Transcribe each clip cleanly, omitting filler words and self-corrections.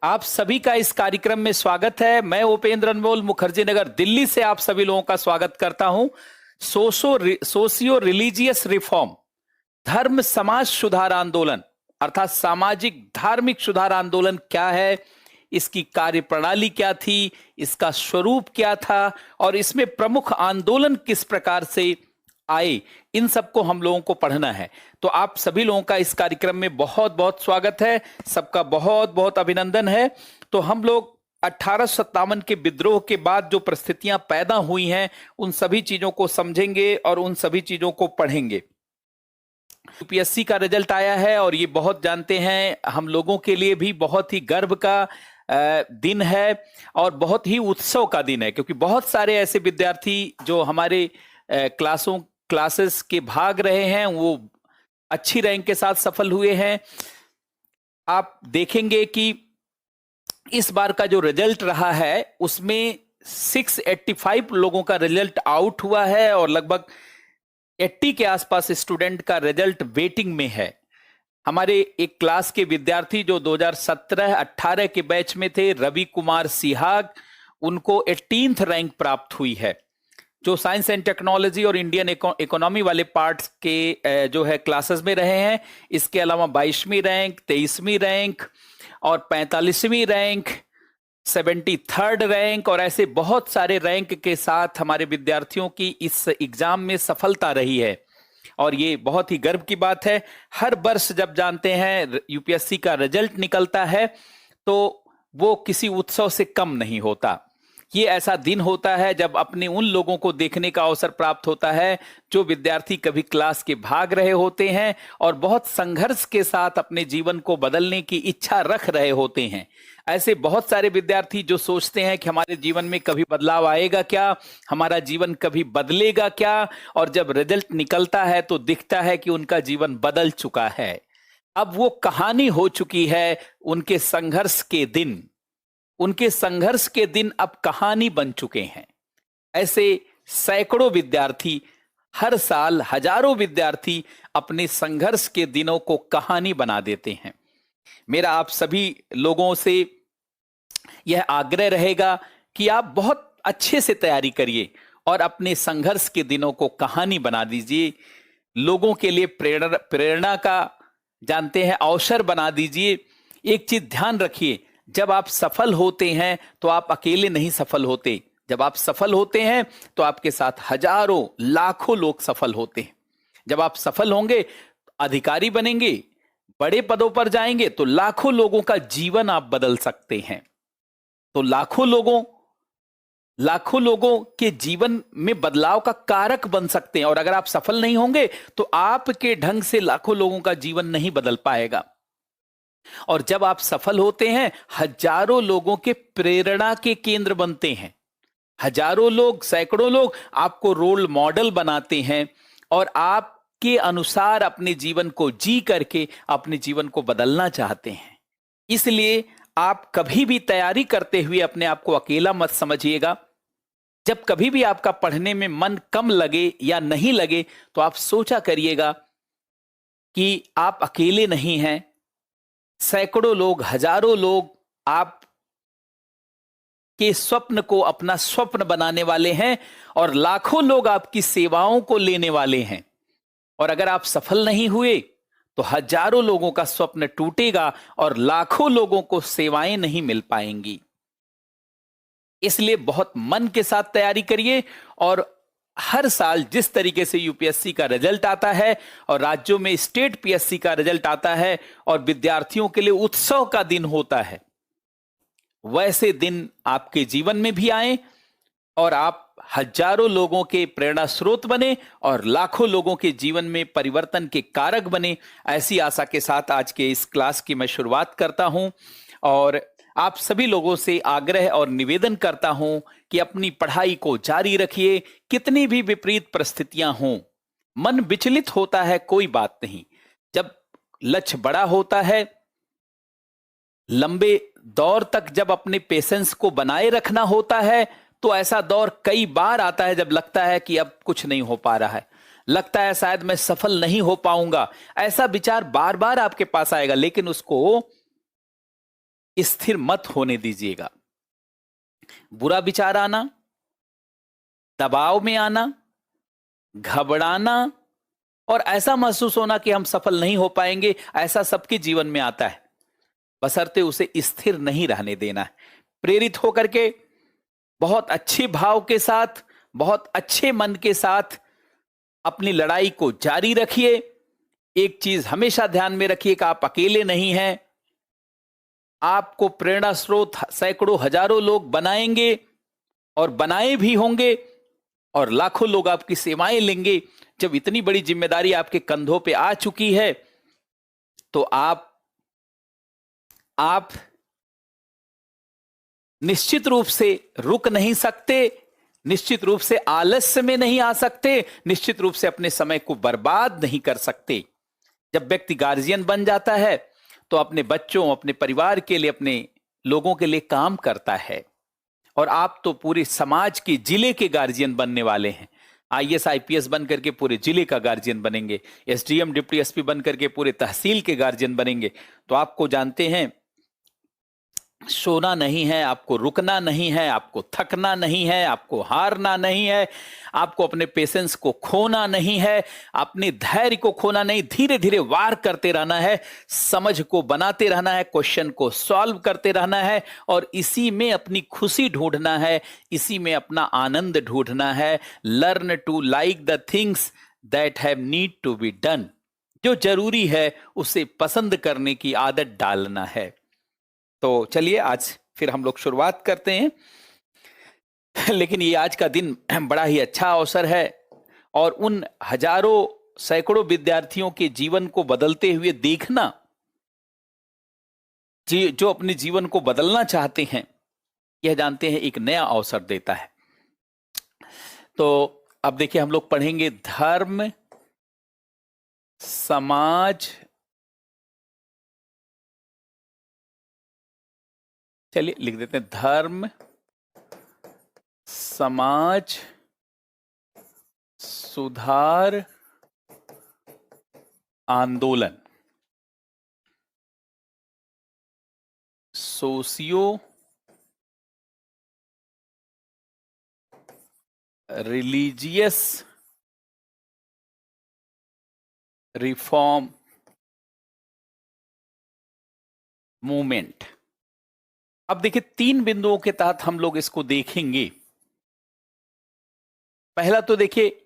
आप सभी का इस कार्यक्रम में स्वागत है। मैं उपेंद्र अनमोल मुखर्जी नगर दिल्ली से आप सभी लोगों का स्वागत करता हूं। सोशियो रिलीजियस रिफॉर्म, धर्म समाज सुधार आंदोलन अर्थात सामाजिक धार्मिक सुधार आंदोलन क्या है, इसकी कार्यप्रणाली क्या थी, इसका स्वरूप क्या था और इसमें प्रमुख आंदोलन किस प्रकार से आए, इन सबको हम लोगों को पढ़ना है। तो आप सभी लोगों का इस कार्यक्रम में बहुत बहुत स्वागत है, सबका बहुत बहुत अभिनंदन है। तो हम लोग 1857 के विद्रोह के बाद जो परिस्थितियां पैदा हुई हैं उन सभी चीजों को समझेंगे और उन सभी चीजों को पढ़ेंगे। यूपीएससी का रिजल्ट आया है और ये बहुत जानते हैं हम लोगों के लिए भी बहुत ही गर्व का दिन है और बहुत ही उत्सव का दिन है, क्योंकि बहुत सारे ऐसे विद्यार्थी जो हमारे क्लासेस के भाग रहे हैं वो अच्छी रैंक के साथ सफल हुए हैं। आप देखेंगे कि इस बार का जो रिजल्ट रहा है उसमें 685 लोगों का रिजल्ट आउट हुआ है और लगभग 80 के आसपास स्टूडेंट का रिजल्ट वेटिंग में है। हमारे एक क्लास के विद्यार्थी जो 2017-18 के बैच में थे, रवि कुमार सिहाग, उनको 18th रैंक प्राप्त हुई है। जो साइंस एंड टेक्नोलॉजी और इंडियन इकोनॉमी वाले पार्ट्स के जो है क्लासेस में रहे हैं। इसके अलावा 22वीं रैंक, 23वीं रैंक और 45वीं रैंक, 73rd रैंक और ऐसे बहुत सारे रैंक के साथ हमारे विद्यार्थियों की इस एग्जाम में सफलता रही है और ये बहुत ही गर्व की बात है। हर वर्ष जब जानते हैं यूपीएससी का रिजल्ट निकलता है तो वो किसी उत्सव से कम नहीं होता। ये ऐसा दिन होता है जब अपने उन लोगों को देखने का अवसर प्राप्त होता है जो विद्यार्थी कभी क्लास के भाग रहे होते हैं और बहुत संघर्ष के साथ अपने जीवन को बदलने की इच्छा रख रहे होते हैं। ऐसे बहुत सारे विद्यार्थी जो सोचते हैं कि हमारे जीवन में कभी बदलाव आएगा क्या, हमारा जीवन कभी बदलेगा क्या, और जब रिजल्ट निकलता है तो दिखता है कि उनका जीवन बदल चुका है। अब वो कहानी हो चुकी है, उनके संघर्ष के दिन, उनके संघर्ष के दिन अब कहानी बन चुके हैं। ऐसे सैकड़ों विद्यार्थी, हर साल हजारों विद्यार्थी अपने संघर्ष के दिनों को कहानी बना देते हैं। मेरा आप सभी लोगों से यह आग्रह रहेगा कि आप बहुत अच्छे से तैयारी करिए और अपने संघर्ष के दिनों को कहानी बना दीजिए। लोगों के लिए प्रेरणा का जानते हैं अवसर बना दीजिए। एक चीज ध्यान रखिए, जब आप सफल होते हैं तो आप अकेले नहीं सफल होते। जब आप सफल होते हैं तो आपके साथ हजारों लाखों लोग सफल होते हैं। जब आप सफल होंगे, अधिकारी बनेंगे, बड़े पदों पर जाएंगे तो लाखों लोगों का जीवन आप बदल सकते हैं। तो लाखों लोगों के जीवन में बदलाव का कारक बन सकते हैं और अगर आप सफल नहीं होंगे तो आपके ढंग से लाखों लोगों का जीवन नहीं बदल पाएगा। और जब आप सफल होते हैं, हजारों लोगों के प्रेरणा के केंद्र बनते हैं। हजारों लोग, सैकड़ों लोग आपको रोल मॉडल बनाते हैं और आपके अनुसार अपने जीवन को जी करके अपने जीवन को बदलना चाहते हैं। इसलिए आप कभी भी तैयारी करते हुए अपने आप को अकेला मत समझिएगा। जब कभी भी आपका पढ़ने में मन कम लगे या नहीं लगे तो आप सोचा करिएगा कि आप अकेले नहीं हैं। सैकड़ों लोग, हजारों लोग आप के स्वप्न को अपना स्वप्न बनाने वाले हैं और लाखों लोग आपकी सेवाओं को लेने वाले हैं। और अगर आप सफल नहीं हुए तो हजारों लोगों का स्वप्न टूटेगा और लाखों लोगों को सेवाएं नहीं मिल पाएंगी। इसलिए बहुत मन के साथ तैयारी करिए और हर साल जिस तरीके से यूपीएससी का रिजल्ट आता है और राज्यों में स्टेट पीएससी का रिजल्ट आता है और विद्यार्थियों के लिए उत्सव का दिन होता है, वैसे दिन आपके जीवन में भी आए और आप हजारों लोगों के प्रेरणा स्रोत बने और लाखों लोगों के जीवन में परिवर्तन के कारक बने। ऐसी आशा के साथ आज के इस क्लास की मैं शुरुआत करता हूं और आप सभी लोगों से आग्रह और निवेदन करता हूं कि अपनी पढ़ाई को जारी रखिए। कितनी भी विपरीत परिस्थितियां हों, मन विचलित होता है, कोई बात नहीं। जब लक्ष्य बड़ा होता है, लंबे दौर तक जब अपने पेशेंस को बनाए रखना होता है, तो ऐसा दौर कई बार आता है जब लगता है कि अब कुछ नहीं हो पा रहा है, लगता है शायद मैं सफल नहीं हो पाऊंगा। ऐसा विचार बार बार आपके पास आएगा, लेकिन उसको स्थिर मत होने दीजिएगा। बुरा विचार आना, दबाव में आना, घबराना और ऐसा महसूस होना कि हम सफल नहीं हो पाएंगे, ऐसा सबके जीवन में आता है, बशर्ते उसे स्थिर नहीं रहने देना है। प्रेरित होकर के बहुत अच्छे भाव के साथ, बहुत अच्छे मन के साथ अपनी लड़ाई को जारी रखिए। एक चीज हमेशा ध्यान में रखिए कि आप अकेले नहीं हैं। आपको प्रेरणा स्रोत सैकड़ों हजारों लोग बनाएंगे और बनाए भी होंगे, और लाखों लोग आपकी सेवाएं लेंगे। जब इतनी बड़ी जिम्मेदारी आपके कंधों पे आ चुकी है तो आप निश्चित रूप से रुक नहीं सकते, निश्चित रूप से आलस्य में नहीं आ सकते, निश्चित रूप से अपने समय को बर्बाद नहीं कर सकते। जब व्यक्ति गार्जियन बन जाता है तो अपने बच्चों, अपने परिवार के लिए, अपने लोगों के लिए काम करता है। और आप तो पूरे समाज के, जिले के गार्जियन बनने वाले हैं। आईएएस आईपीएस बन करके पूरे जिले का गार्जियन बनेंगे, एसडीएम डिप्टी एसपी बन करके पूरे तहसील के गार्जियन बनेंगे। तो आपको जानते हैं, सोना नहीं है, आपको रुकना नहीं है, आपको थकना नहीं है, आपको हारना नहीं है, आपको अपने पेशेंस को खोना नहीं है, अपने धैर्य को खोना नहीं, धीरे धीरे वार करते रहना है, समझ को बनाते रहना है, क्वेश्चन को सॉल्व करते रहना है और इसी में अपनी खुशी ढूंढना है, इसी में अपना आनंद ढूंढना है। Learn to like the things that have need to be done. जो जरूरी है उसे पसंद करने की आदत डालना है। तो चलिए आज फिर हम लोग शुरुआत करते हैं। लेकिन ये आज का दिन बड़ा ही अच्छा अवसर है और उन हजारों सैकड़ों विद्यार्थियों के जीवन को बदलते हुए देखना, जो अपने जीवन को बदलना चाहते हैं, यह जानते हैं एक नया अवसर देता है। तो अब देखिए, हम लोग पढ़ेंगे धर्म, समाज, चलिए लिख देते हैं, धर्म, समाज सुधार आंदोलन, सोशियो रिलीजियस रिफॉर्म मूवमेंट। अब देखिए, 3 बिंदुओं के तहत हम लोग इसको देखेंगे। पहला तो देखिए,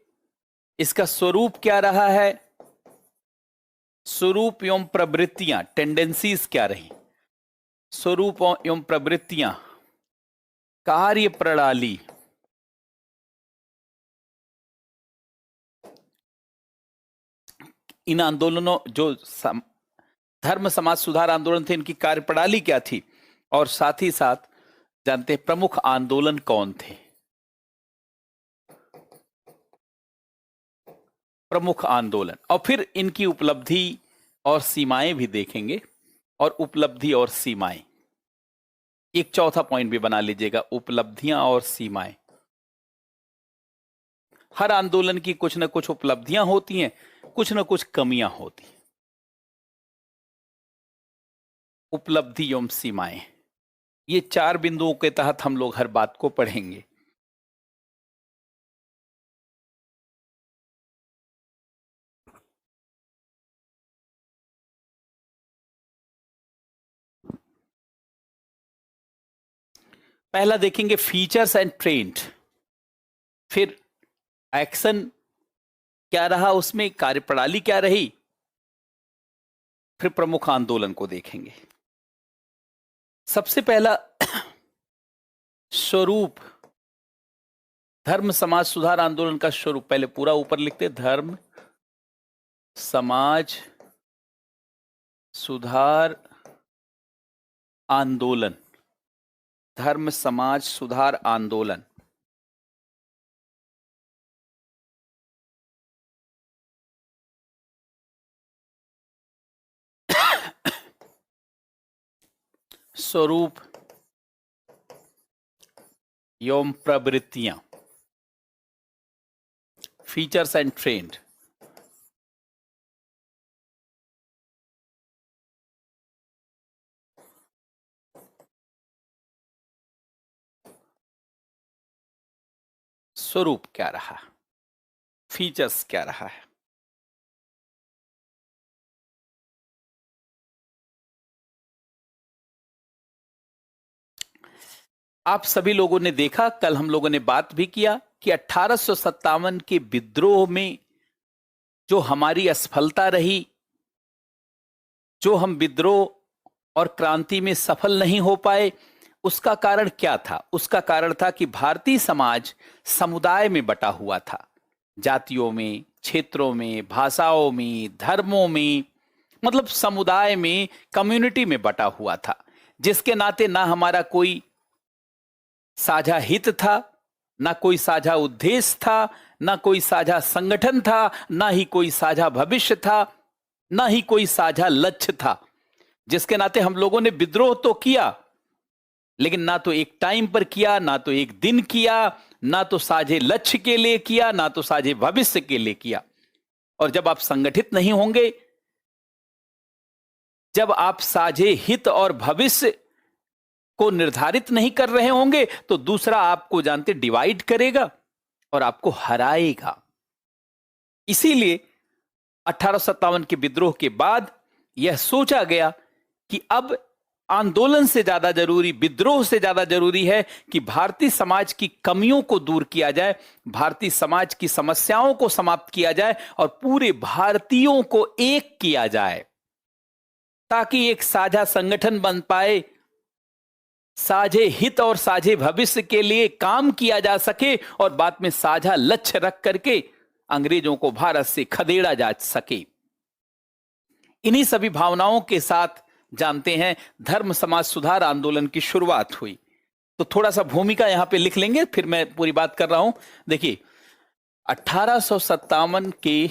इसका स्वरूप क्या रहा है, स्वरूप एवं प्रवृत्तियां, टेंडेंसीज क्या रही, स्वरूप एवं प्रवृत्तियां, कार्य प्रणाली, इन आंदोलनों, जो धर्म समाज सुधार आंदोलन थे, इनकी कार्यप्रणाली क्या थी, और साथ ही साथ जानते हैं प्रमुख आंदोलन कौन थे। प्रमुख आंदोलन, और फिर इनकी उपलब्धि और सीमाएं भी देखेंगे। और उपलब्धि और सीमाएं, एक चौथा पॉइंट भी बना लीजिएगा, उपलब्धियां और सीमाएं। हर आंदोलन की कुछ ना कुछ उपलब्धियां होती हैं, कुछ ना कुछ कमियां होती हैं। उपलब्धि एवं सीमाएं, ये 4 बिंदुओं के तहत हम लोग हर बात को पढ़ेंगे। पहला देखेंगे फीचर्स एंड ट्रेंड, फिर एक्शन क्या रहा, उसमें कार्यप्रणाली क्या रही, फिर प्रमुख आंदोलन को देखेंगे। सबसे पहला स्वरूप, धर्म समाज सुधार आंदोलन का स्वरूप, पहले पूरा ऊपर लिखते, धर्म समाज सुधार आंदोलन, धर्म समाज सुधार आंदोलन। स्वरूप एवं प्रवृत्तियां, फीचर्स एंड ट्रेंड। स्वरूप क्या रहा, फीचर्स क्या रहा है। आप सभी लोगों ने देखा, कल हम लोगों ने बात भी किया कि 1857 के विद्रोह में जो हमारी असफलता रही, जो हम विद्रोह और क्रांति में सफल नहीं हो पाए, उसका कारण क्या था? उसका कारण था कि भारतीय समाज समुदाय में बटा हुआ था, जातियों में, क्षेत्रों में, भाषाओं में, धर्मों में, मतलब समुदाय में, कम्युनिटी में बटा हुआ था, जिसके नाते ना हमारा कोई साझा हित था, ना कोई साझा उद्देश्य था, ना कोई साझा संगठन था, ना ही कोई साझा भविष्य था, ना ही कोई साझा लक्ष्य था। जिसके नाते हम लोगों ने विद्रोह तो किया, लेकिन ना तो एक टाइम पर किया, ना तो एक दिन किया, ना तो साझे लक्ष्य के लिए किया, ना तो साझे भविष्य के लिए किया। और जब आप संगठित नहीं होंगे, जब आप साझे हित और भविष्य को निर्धारित नहीं कर रहे होंगे, तो दूसरा आपको जानते डिवाइड करेगा और आपको हराएगा। इसीलिए 1857 के विद्रोह के बाद यह सोचा गया कि अब आंदोलन से ज्यादा जरूरी, विद्रोह से ज्यादा जरूरी है कि भारतीय समाज की कमियों को दूर किया जाए, भारतीय समाज की समस्याओं को समाप्त किया जाए और पूरे भारतीयों को एक किया जाए, ताकि एक साझा संगठन बन पाए, साझे हित और साझे भविष्य के लिए काम किया जा सके और बाद में साझा लक्ष्य रख करके अंग्रेजों को भारत से खदेड़ा जा सके। इन्हीं सभी भावनाओं के साथ जानते हैं धर्म समाज सुधार आंदोलन की शुरुआत हुई। तो थोड़ा सा भूमिका यहां पे लिख लेंगे, फिर मैं पूरी बात कर रहा हूं। देखिए, 1857 के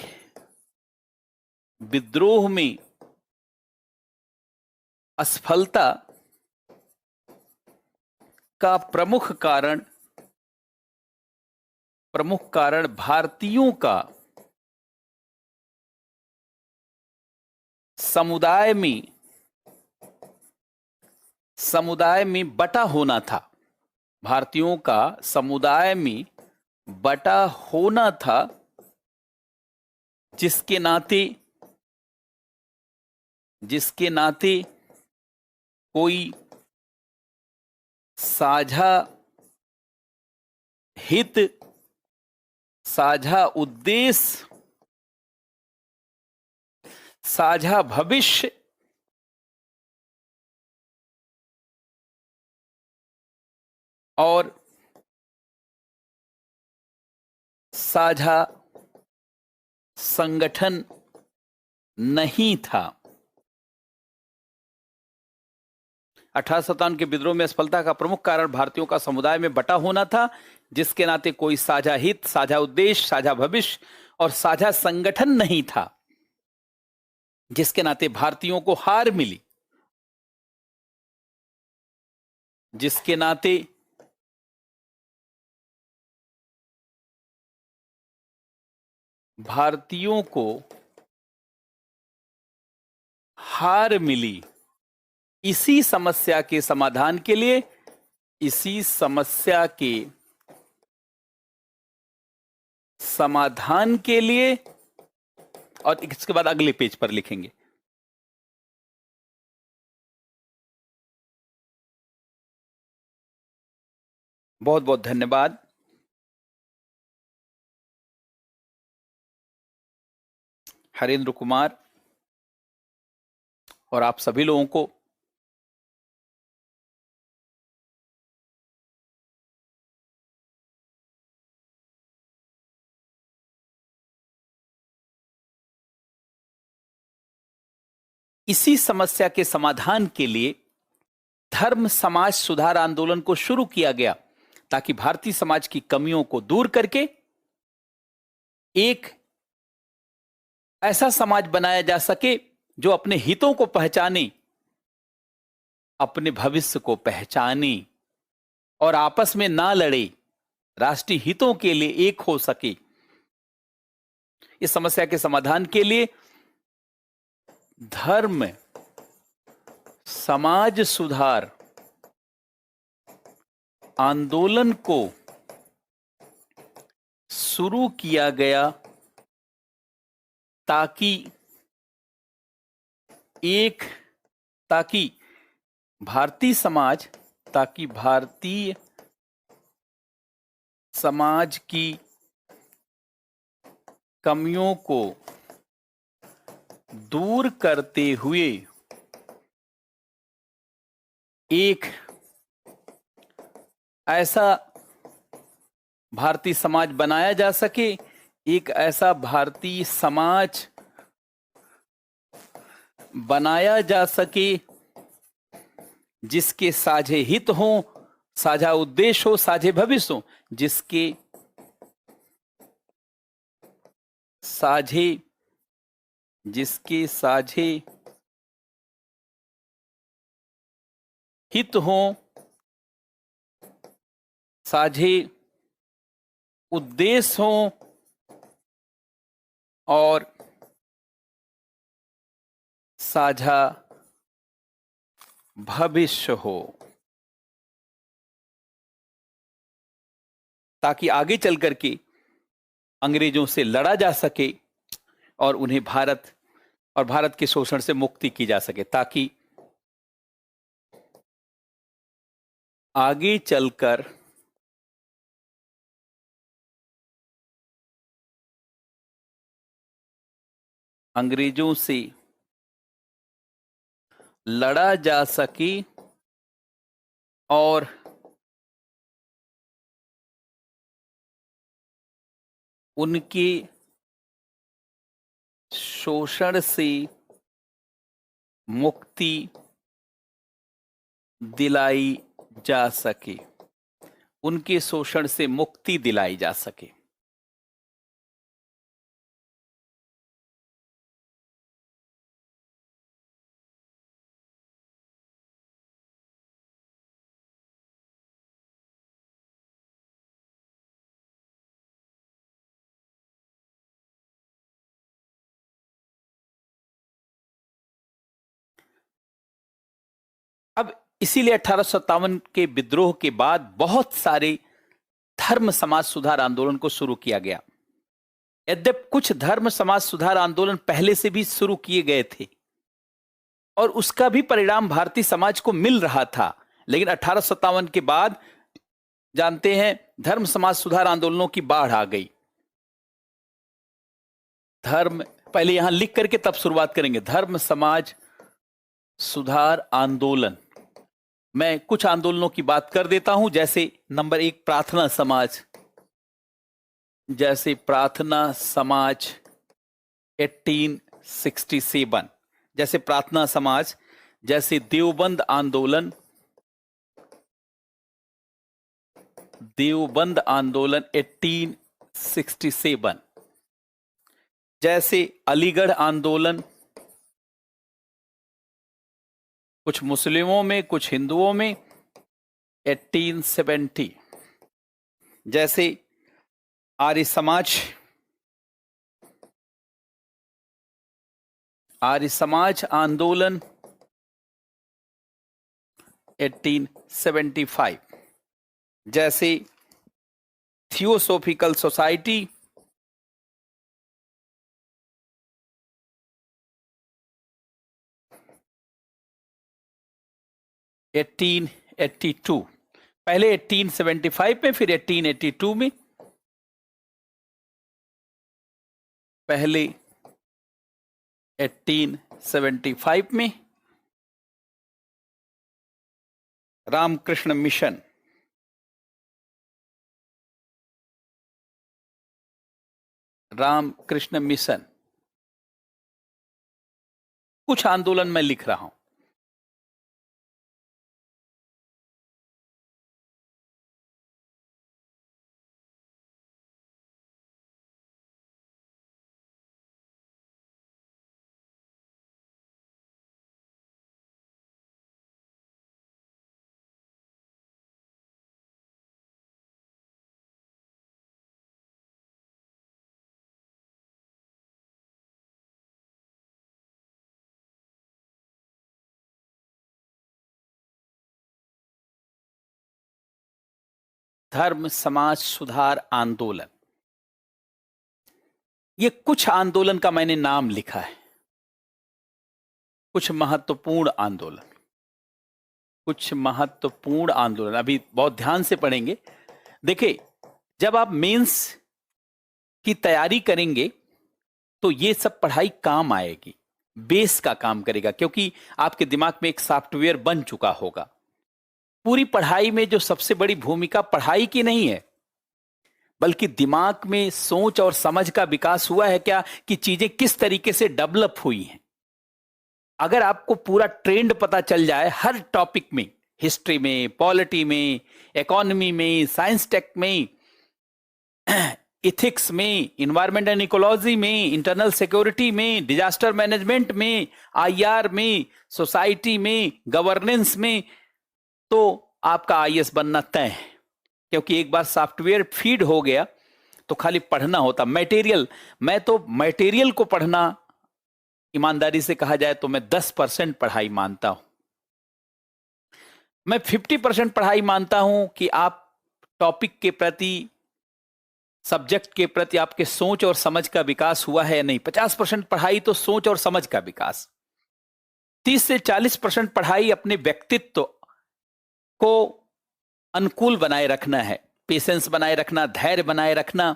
विद्रोह में असफलता का प्रमुख कारण भारतीयों का समुदाय में बटा होना था। भारतीयों का समुदाय में बटा होना था, जिसके नाते कोई साझा हित, साझा उद्देश्य, साझा भविष्य और साझा संगठन नहीं था। 1857 के विद्रोह में असफलता का प्रमुख कारण भारतीयों का समुदाय में बटा होना था, जिसके नाते कोई साझा हित, साझा उद्देश्य, साझा भविष्य और साझा संगठन नहीं था, जिसके नाते भारतीयों को हार मिली, जिसके नाते भारतीयों को हार मिली। इसी समस्या के समाधान के लिए, और इसके बाद अगले पेज पर लिखेंगे। बहुत बहुत धन्यवाद। हरेंद्र कुमार और आप सभी लोगों को इसी समस्या के समाधान के लिए धर्म समाज सुधार आंदोलन को शुरू किया गया, ताकि भारतीय समाज की कमियों को दूर करके एक ऐसा समाज बनाया जा सके जो अपने हितों को पहचाने, अपने भविष्य को पहचाने और आपस में ना लड़े, राष्ट्रीय हितों के लिए एक हो सके। इस समस्या के समाधान के लिए धर्म समाज सुधार आंदोलन को शुरू किया गया ताकि एक ताकि भारतीय समाज ताकि भारतीय समाज की कमियों को दूर करते हुए एक ऐसा भारतीय समाज बनाया जा सके, एक ऐसा भारतीय समाज बनाया जा सके जिसके साझे हित हों, साझा उद्देश्य हो, साझे भविष्य हो, जिसके साझे हित हों, साझे उद्देश्य हों और साझा भविष्य हो, ताकि आगे चल करके अंग्रेजों से लड़ा जा सके और उन्हें भारत और भारत के शोषण से मुक्ति की जा सके, ताकि आगे चलकर अंग्रेजों से लड़ा जा सके और उनके शोषण से मुक्ति दिलाई जा सके, उनके शोषण से मुक्ति दिलाई जा सके। अब इसीलिए 1857 के विद्रोह के बाद बहुत सारे धर्म समाज सुधार आंदोलन को शुरू किया गया। यद्यपि कुछ धर्म समाज सुधार आंदोलन पहले से भी शुरू किए गए थे और उसका भी परिणाम भारतीय समाज को मिल रहा था, लेकिन 1857 के बाद जानते हैं धर्म समाज सुधार आंदोलनों की बाढ़ आ गई। धर्म पहले यहां लिख करके तब शुरुआत करेंगे। धर्म समाज सुधार आंदोलन, मैं कुछ आंदोलनों की बात कर देता हूं, जैसे नंबर 1 प्रार्थना समाज, जैसे प्रार्थना समाज 1867, जैसे प्रार्थना समाज, जैसे देवबंद आंदोलन 1867, जैसे अलीगढ़ आंदोलन, कुछ मुस्लिमों में कुछ हिंदुओं में 1870, जैसे आर्य समाज आंदोलन 1875, जैसे थियोसोफिकल सोसाइटी 1882, पहले 1875 में फिर 1882 में, पहले 1875 में रामकृष्ण मिशन, कुछ आंदोलन मैं लिख रहा हूं। धर्म समाज सुधार आंदोलन ये कुछ आंदोलन का मैंने नाम लिखा है, कुछ महत्वपूर्ण आंदोलन, कुछ महत्वपूर्ण आंदोलन। अभी बहुत ध्यान से पढ़ेंगे। देखिए, जब आप मेंस की तैयारी करेंगे तो ये सब पढ़ाई काम आएगी, बेस का काम करेगा, क्योंकि आपके दिमाग में एक सॉफ्टवेयर बन चुका होगा। पूरी पढ़ाई में जो सबसे बड़ी भूमिका पढ़ाई की नहीं है, बल्कि दिमाग में सोच और समझ का विकास हुआ है क्या, कि चीजें किस तरीके से डेवलप हुई हैं। अगर आपको पूरा ट्रेंड पता चल जाए हर टॉपिक में, हिस्ट्री में, पॉलिटी में, इकोनॉमी में, साइंस टेक में, इथिक्स में, इन्वायरमेंट एंड इकोलॉजी में, इंटरनल सिक्योरिटी में, डिजास्टर मैनेजमेंट में, आईआर में, सोसाइटी में, गवर्नेंस में, तो आपका आईएएस बनना तय है। क्योंकि एक बार सॉफ्टवेयर फीड हो गया तो खाली पढ़ना होता। मटेरियल, मैं तो मटेरियल को पढ़ना, ईमानदारी से कहा जाए तो मैं 10% पढ़ाई मानता हूं। मैं 50% पढ़ाई मानता हूं कि आप टॉपिक के प्रति, सब्जेक्ट के प्रति आपके सोच और समझ का विकास हुआ है या नहीं। 50% पढ़ाई तो सोच और समझ का विकास। 30 से 40% पढ़ाई अपने व्यक्तित्व को अनुकूल बनाए रखना है, पेशेंस बनाए रखना, धैर्य बनाए रखना,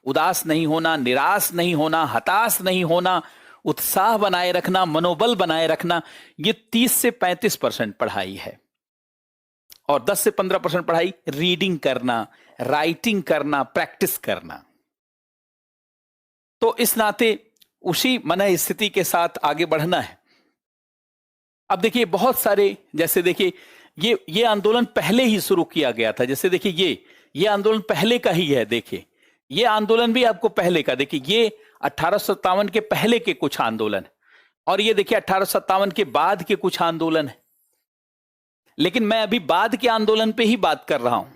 उदास नहीं होना, निराश नहीं होना, हताश नहीं होना, उत्साह बनाए रखना, मनोबल बनाए रखना। ये 30 से 35% पढ़ाई है। और 10 से 15% पढ़ाई रीडिंग करना, राइटिंग करना, प्रैक्टिस करना। तो इस नाते उसी मन स्थिति के साथ आगे बढ़ना है। अब देखिए, बहुत सारे, जैसे देखिए ये आंदोलन पहले ही शुरू किया गया था। जैसे देखिए, ये आंदोलन पहले का ही है। देखिए, ये आंदोलन भी आपको पहले का, देखिए ये 1857 के पहले के कुछ आंदोलन, और ये देखिए 1857 के बाद के कुछ आंदोलन है। लेकिन मैं अभी बाद के आंदोलन पे ही बात कर रहा हूं।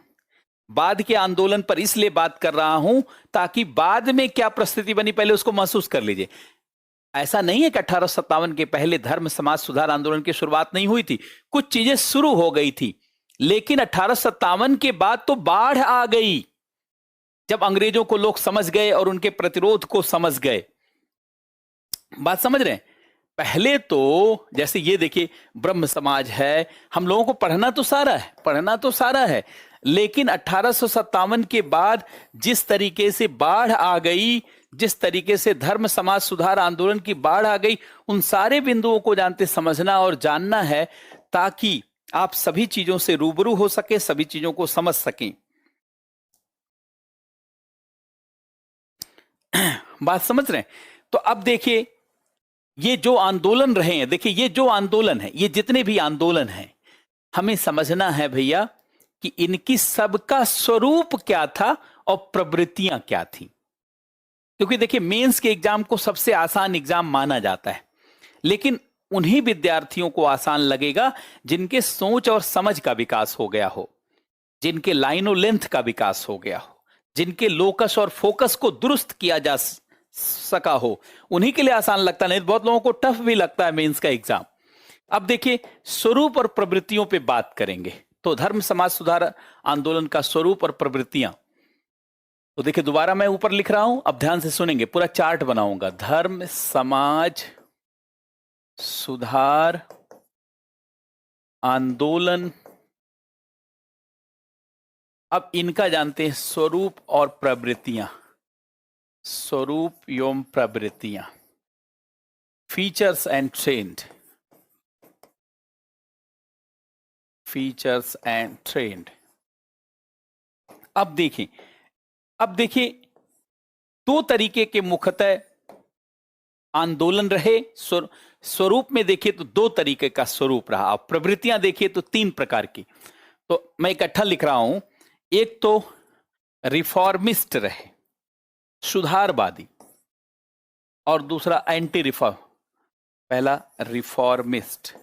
बाद के आंदोलन पर इसलिए बात कर रहा हूं ताकि बाद में क्या परिस्थिति बनी पहले उसको महसूस कर लीजिए। ऐसा नहीं है कि 1857 के पहले धर्म समाज सुधार आंदोलन की शुरुआत नहीं हुई थी, कुछ चीजें शुरू हो गई थी। लेकिन 1857 के बाद तो बाढ़ आ गई, जब अंग्रेजों को लोग समझ गए और उनके प्रतिरोध को समझ गए। बात समझ रहे हैं? पहले तो जैसे ये देखिए, ब्रह्म समाज है, हम लोगों को पढ़ना तो सारा है, लेकिन 1857 के बाद जिस तरीके से बाढ़ आ गई, जिस तरीके से धर्म समाज सुधार आंदोलन की बाढ़ आ गई, उन सारे बिंदुओं को जानते समझना और जानना है, ताकि आप सभी चीजों से रूबरू हो सके, सभी चीजों को समझ सकें। बात समझ रहे हैं? तो अब देखिए, ये जो आंदोलन रहे हैं, देखिए ये जो आंदोलन है, ये जितने भी आंदोलन हैं, हमें समझना है भैया कि इनकी सबका स्वरूप क्या था और प्रवृत्तियां क्या थी। क्योंकि देखिए, मेंस के एग्जाम को सबसे आसान एग्जाम माना जाता है, लेकिन उन्हीं विद्यार्थियों को आसान लगेगा जिनके सोच और समझ का विकास हो गया हो, जिनके लाइन और लेंथ का विकास हो गया हो, जिनके लोकस और फोकस को दुरुस्त किया जा सका हो। उन्हीं के लिए आसान लगता, नहीं बहुत लोगों को टफ भी लगता है मेंस का एग्जाम। अब देखिए, स्वरूप और प्रवृत्तियों पे बात करेंगे। तो धर्म समाज सुधार आंदोलन का स्वरूप और प्रवृत्तियां, तो देखिए दोबारा मैं ऊपर लिख रहा हूं, अब ध्यान से सुनेंगे, पूरा चार्ट बनाऊंगा। धर्म समाज सुधार आंदोलन, अब इनका जानते हैं स्वरूप और प्रवृत्तियां। स्वरूप एवं प्रवृत्तियां, features and trend, features and trend. अब देखिए दो तरीके के मुख्यतः आंदोलन रहे। स्वरूप में देखिए तो दो तरीके का स्वरूप रहा, अब प्रवृत्तियां देखिए तो 3 प्रकार की। तो मैं इकट्ठा लिख रहा हूं, एक तो रिफॉर्मिस्ट रहे, सुधारवादी, और दूसरा एंटी रिफॉर्म। पहला रिफॉर्मिस्ट,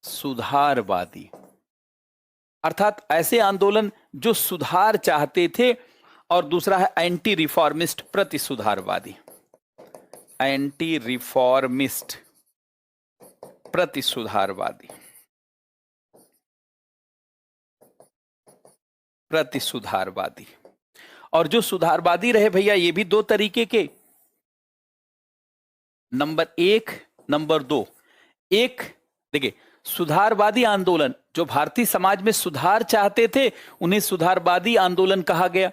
सुधारवादी, अर्थात ऐसे आंदोलन जो सुधार चाहते थे, और दूसरा है एंटी रिफॉर्मिस्ट, प्रति सुधारवादी। एंटी रिफॉर्मिस्ट, प्रति सुधारवादी। प्रति सुधारवादी। और जो सुधारवादी रहे भैया, ये भी दो तरीके के, नंबर एक, नंबर दो। एक, देखिए, सुधारवादी आंदोलन, जो भारतीय समाज में सुधार चाहते थे उन्हें सुधारवादी आंदोलन कहा गया।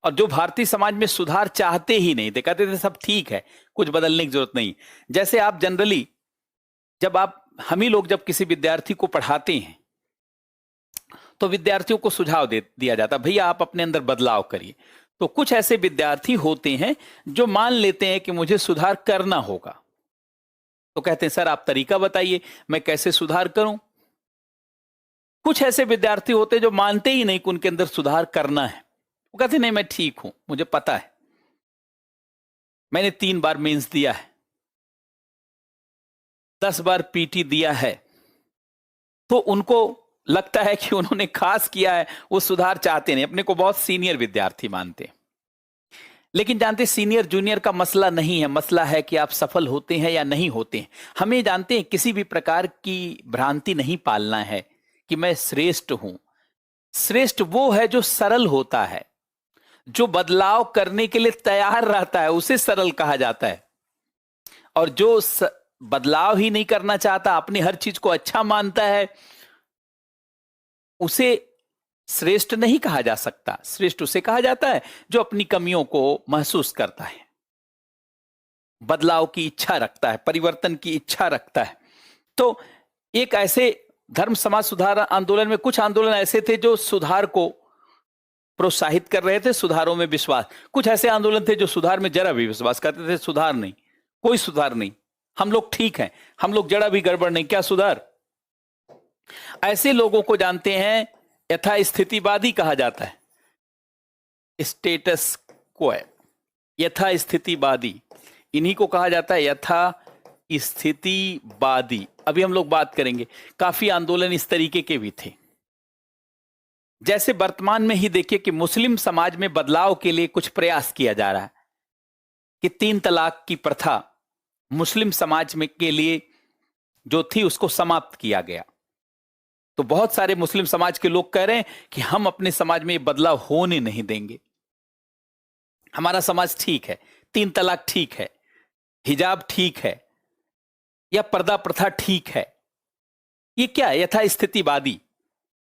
और जो भारतीय समाज में सुधार चाहते ही नहीं थे, कहते थे सब ठीक है, कुछ बदलने की जरूरत नहीं। जैसे आप जनरली, जब आप, हम ही लोग जब किसी विद्यार्थी को पढ़ाते हैं तो विद्यार्थियों को सुझाव दे दिया जाता, भैया आप अपने अंदर बदलाव करिए। तो कुछ ऐसे विद्यार्थी होते हैं जो मान लेते हैं कि मुझे सुधार करना होगा, तो कहते हैं सर आप तरीका बताइए, मैं कैसे सुधार करूं। कुछ ऐसे विद्यार्थी होते हैं जो मानते ही नहीं कि उनके अंदर सुधार करना है, वो कहते नहीं मैं ठीक हूं, मुझे पता है, मैंने 3 बार मेंस दिया है, 10 बार पीटी दिया है, तो उनको लगता है कि उन्होंने खास किया है, वो सुधार चाहते नहीं, अपने को बहुत सीनियर विद्यार्थी मानते हैं। लेकिन जानते, सीनियर जूनियर का मसला नहीं है, मसला है कि आप सफल होते हैं या नहीं होते हैं। हमें जानते हैं किसी भी प्रकार की भ्रांति नहीं पालना है कि मैं श्रेष्ठ हूं। श्रेष्ठ वो है जो सरल होता है, जो बदलाव करने के लिए तैयार रहता है, उसे सरल कहा जाता है। और जो बदलाव ही नहीं करना चाहता, अपनी हर चीज को अच्छा मानता है, उसे श्रेष्ठ नहीं कहा जा सकता। श्रेष्ठ उसे कहा जाता है जो अपनी कमियों को महसूस करता है, बदलाव की इच्छा रखता है, परिवर्तन की इच्छा रखता है। तो एक ऐसे धर्म समाज सुधार आंदोलन में कुछ आंदोलन ऐसे थे जो सुधार को प्रोत्साहित कर रहे थे, सुधारों में विश्वास। कुछ ऐसे आंदोलन थे जो सुधार में जरा भी विश्वास करते थे, सुधार नहीं, कोई सुधार नहीं, हम लोग ठीक हैं, हम लोग जरा भी गड़बड़ नहीं, क्या सुधार। ऐसे लोगों को जानते हैं यथास्थितिवादी कहा जाता है, स्टेटस क्वो, यथास्थितिवादी, इन्हीं को कहा जाता है यथास्थितिवादी। अभी हम लोग बात करेंगे, काफी आंदोलन इस तरीके के भी थे। जैसे वर्तमान में ही देखिए कि मुस्लिम समाज में बदलाव के लिए कुछ प्रयास किया जा रहा है कि 3 तलाक की प्रथा मुस्लिम समाज में के लिए जो थी उसको समाप्त किया गया। तो बहुत सारे मुस्लिम समाज के लोग कह रहे हैं कि हम अपने समाज में ये बदलाव होने नहीं देंगे, हमारा समाज ठीक है, 3 तलाक ठीक है, हिजाब ठीक है, या पर्दा प्रथा ठीक है। ये क्या है? यथास्थितिवादी।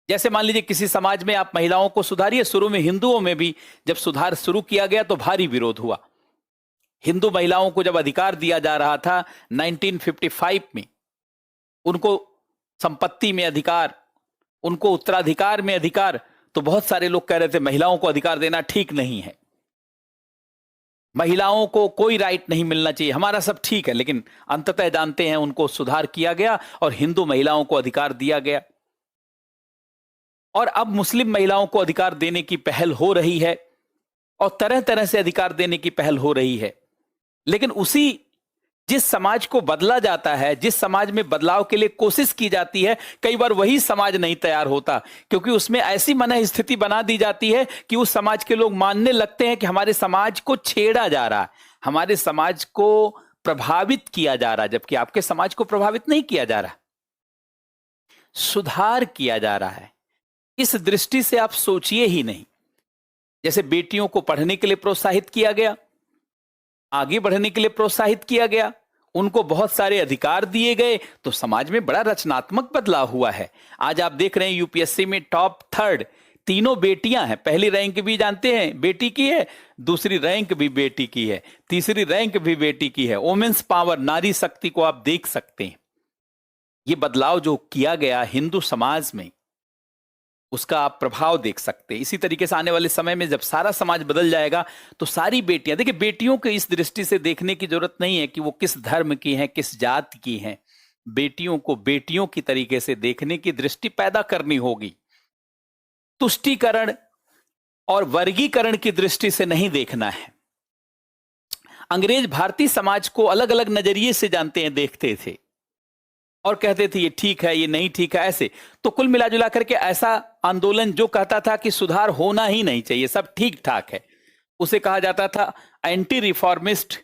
जैसे मान लीजिए किसी समाज में आप महिलाओं को सुधारिए, शुरू में हिंदुओं में भी जब सुधार शुरू किया गया तो भारी विरोध हुआ। हिंदू महिलाओं को जब अधिकार दिया जा रहा था 1955 में, उनको संपत्ति में अधिकार, उनको उत्तराधिकार में अधिकार, तो बहुत सारे लोग कह रहे थे महिलाओं को अधिकार देना ठीक नहीं है, महिलाओं को कोई राइट नहीं मिलना चाहिए, हमारा सब ठीक है। लेकिन अंततः जानते हैं उनको सुधार किया गया और हिंदू महिलाओं को अधिकार दिया गया। और अब मुस्लिम महिलाओं को अधिकार देने की पहल हो रही है और तरह तरह से अधिकार देने की पहल हो रही है। लेकिन उसी, जिस समाज को बदला जाता है, जिस समाज में बदलाव के लिए कोशिश की जाती है, कई बार वही समाज नहीं तैयार होता, क्योंकि उसमें ऐसी मन स्थिति बना दी जाती है कि उस समाज के लोग मानने लगते हैं कि हमारे समाज को छेड़ा जा रहा है, हमारे समाज को प्रभावित किया जा रहा है, जबकि आपके समाज को प्रभावित नहीं किया जा रहा, सुधार किया जा रहा है। इस दृष्टि से आप सोचिए ही नहीं। जैसे बेटियों को पढ़ने के लिए प्रोत्साहित किया गया, आगे बढ़ने के लिए प्रोत्साहित किया गया, उनको बहुत सारे अधिकार दिए गए, तो समाज में बड़ा रचनात्मक बदलाव हुआ है। आज आप देख रहे हैं यूपीएससी में टॉप 3 तीनों बेटियां हैं। पहली रैंक भी जानते हैं बेटी की है, दूसरी रैंक भी बेटी की है, तीसरी रैंक भी बेटी की है। वोमेन्स पावर, नारी शक्ति को आप देख सकते हैं। ये बदलाव जो किया गया हिंदू समाज में, उसका आप प्रभाव देख सकते हैं। इसी तरीके से आने वाले समय में जब सारा समाज बदल जाएगा तो सारी बेटियां, देखिए बेटियों को इस दृष्टि से देखने की जरूरत नहीं है कि वो किस धर्म की हैं, किस जाति की हैं। बेटियों को बेटियों की तरीके से देखने की दृष्टि पैदा करनी होगी। तुष्टीकरण और वर्गीकरण की दृष्टि से नहीं देखना है। अंग्रेज भारतीय समाज को अलग अलग नजरिए से जानते हैं, देखते थे और कहते थे ये ठीक है, ये नहीं ठीक है, ऐसे। तो कुल मिला जुला करके ऐसा आंदोलन जो कहता था कि सुधार होना ही नहीं चाहिए, सब ठीक ठाक है, उसे कहा जाता था एंटी रिफॉर्मिस्ट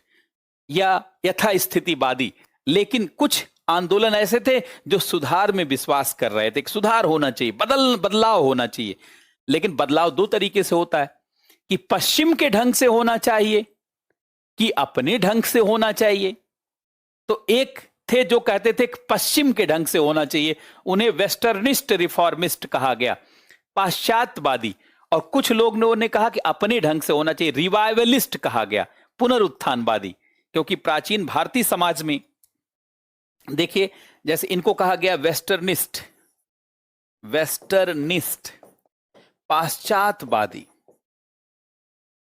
या यथास्थितिवादी। लेकिन कुछ आंदोलन ऐसे थे जो सुधार में विश्वास कर रहे थे, सुधार होना चाहिए, बदलाव होना चाहिए। लेकिन बदलाव दो तरीके से होता है कि पश्चिम के ढंग से होना चाहिए कि अपने ढंग से होना चाहिए। तो एक थे जो कहते थे कि पश्चिम के ढंग से होना चाहिए, उन्हें वेस्टर्निस्ट रिफॉर्मिस्ट कहा गया, पाश्चात्यवादी। और कुछ लोगों ने कहा कि अपने ढंग से होना चाहिए, रिवाइवलिस्ट कहा गया, पुनरुत्थानवादी। क्योंकि प्राचीन भारतीय समाज में देखिए, जैसे इनको कहा गया वेस्टर्निस्ट, वेस्टर्निस्ट पाश्चात्यवादी,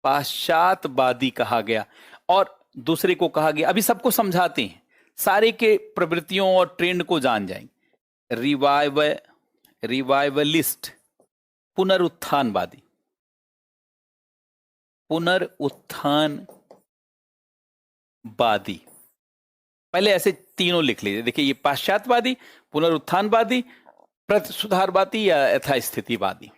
पाश्चात्यवादी कहा गया। और दूसरे को कहा गया, अभी सबको समझाते हैं, सारे के प्रवृत्तियों और ट्रेंड को जान जाएंगे। रिवाइवलिस्ट, पुनरुत्थानवादी, पुनरुत्थानवादी। पहले ऐसे तीनों लिख लीजिए। देखिए, ये पाश्चात्यवादी, पुनरुत्थानवादी, प्रतिसुधारवादी या यथास्थितिवादी।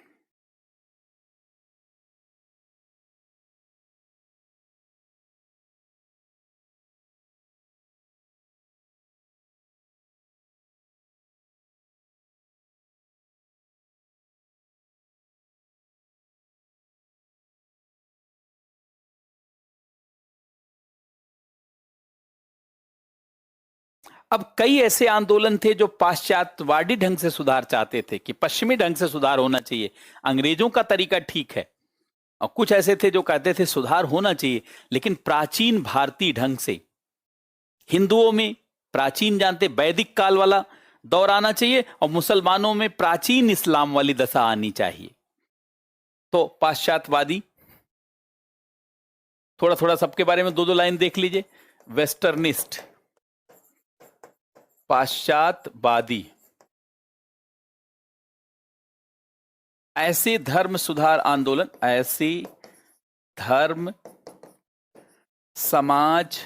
अब कई ऐसे आंदोलन थे जो पाश्चात्यवादी ढंग से सुधार चाहते थे कि पश्चिमी ढंग से सुधार होना चाहिए, अंग्रेजों का तरीका ठीक है। और कुछ ऐसे थे जो कहते थे सुधार होना चाहिए लेकिन प्राचीन भारतीय ढंग से। हिंदुओं में प्राचीन जानते वैदिक काल वाला दौर आना चाहिए और मुसलमानों में प्राचीन इस्लाम वाली दशा आनी चाहिए। तो पाश्चात्यवादी, थोड़ा थोड़ा सबके बारे में दो दो लाइन देख लीजिए। वेस्टर्निस्ट, पाश्चात्यवादी, ऐसे धर्म सुधार आंदोलन, ऐसे धर्म समाज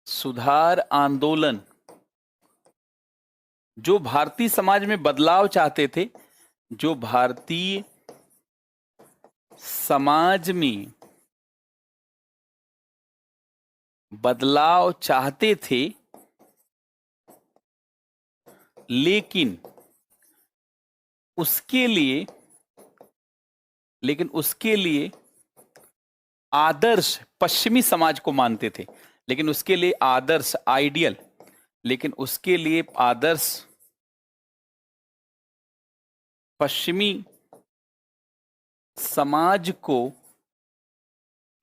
सुधार आंदोलन जो भारतीय समाज में बदलाव चाहते थे, जो भारतीय समाज में बदलाव चाहते थे, लेकिन उसके लिए आदर्श पश्चिमी समाज को मानते थे, लेकिन उसके लिए आदर्श आइडियल, लेकिन उसके लिए आदर्श पश्चिमी समाज को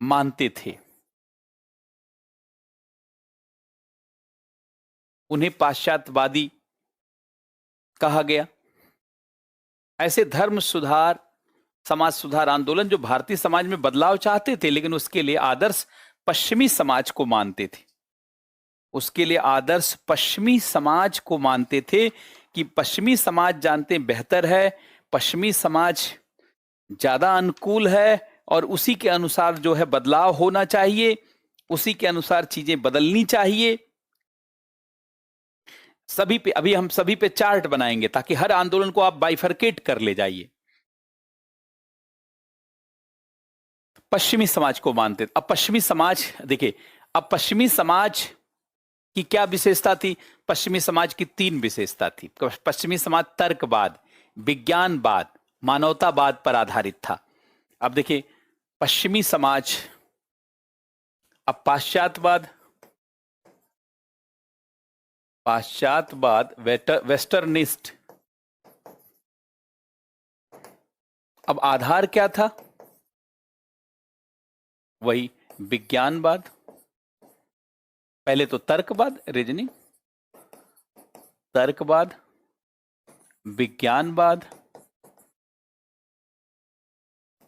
मानते थे। उन्हें पाश्चात्यवादी कहा गया। ऐसे धर्म सुधार समाज सुधार आंदोलन जो भारतीय समाज में बदलाव चाहते थे लेकिन उसके लिए आदर्श पश्चिमी समाज को मानते थे, उसके लिए आदर्श पश्चिमी समाज को मानते थे कि पश्चिमी समाज जानते बेहतर है, पश्चिमी समाज ज्यादा अनुकूल है और उसी के अनुसार जो है बदलाव होना चाहिए, उसी के अनुसार चीजें बदलनी चाहिए। सभी पे अभी हम सभी पे चार्ट बनाएंगे ताकि हर आंदोलन को आप बाइफरकेट कर ले जाइए। पश्चिमी समाज को मानते थे। अब पश्चिमी समाज देखिए, अब पश्चिमी समाज की क्या विशेषता थी? पश्चिमी समाज की तीन विशेषता थी। पश्चिमी समाज तर्कवाद, विज्ञानवाद, मानवतावाद पर आधारित था। अब देखिए, पश्चिमी समाज, अब पाश्चात्यवाद, वेस्टर्निस्ट, अब आधार क्या था? वही विज्ञानवाद। पहले तो तर्कवाद, रीजनिंग, तर्कवाद, विज्ञानवाद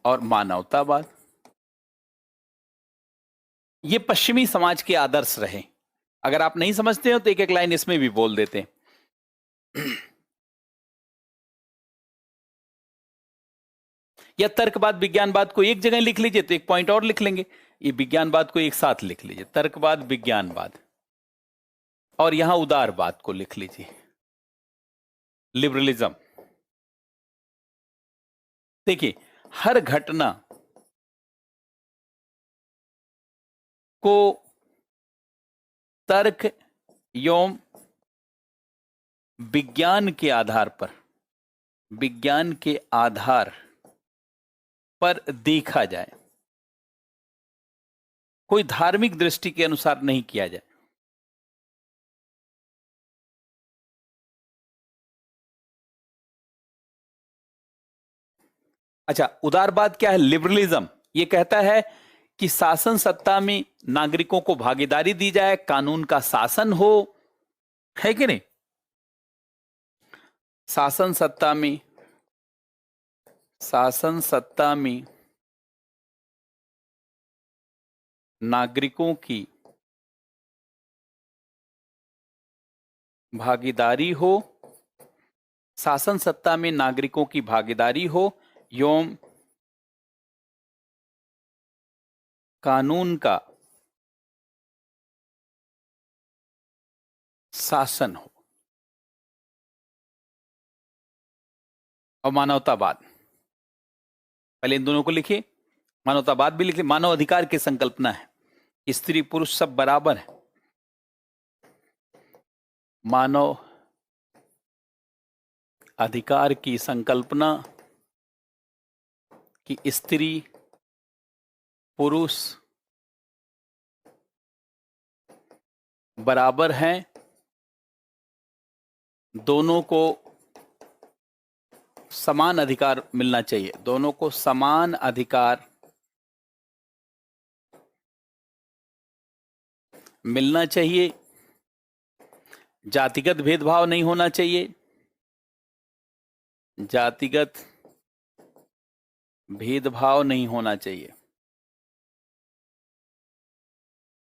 और मानवतावाद। ये पश्चिमी समाज के आदर्श रहे। अगर आप नहीं समझते हो तो एक एक लाइन इसमें भी बोल देते हैं। या तर्कवाद विज्ञानवाद को एक जगह लिख लीजिए तो एक पॉइंट और लिख लेंगे, ये विज्ञानवाद को एक साथ लिख लीजिए, तर्कवाद विज्ञानवाद, और यहां उदारवाद को लिख लीजिए, लिबरलिज्म। देखिए, हर घटना को तर्क एवं विज्ञान के आधार पर, विज्ञान के आधार पर देखा जाए, कोई धार्मिक दृष्टि के अनुसार नहीं किया जाए। अच्छा, उदारवाद क्या है? लिबरलिज्म ये कहता है कि शासन सत्ता में नागरिकों को भागीदारी दी जाए, कानून का शासन हो, है कि नहीं? शासन सत्ता में नागरिकों की भागीदारी हो, शासन सत्ता में नागरिकों की भागीदारी हो एवं कानून का शासन हो। और मानवतावाद, पहले इन दोनों को लिखिए, मानवतावाद भी लिखिए। मानव अधिकार की संकल्पना है, स्त्री पुरुष सब बराबर है। मानव अधिकार की संकल्पना कि स्त्री पुरुष बराबर हैं, दोनों को समान अधिकार मिलना चाहिए, दोनों को समान अधिकार मिलना चाहिए, जातिगत भेदभाव नहीं होना चाहिए, जातिगत भेदभाव नहीं होना चाहिए।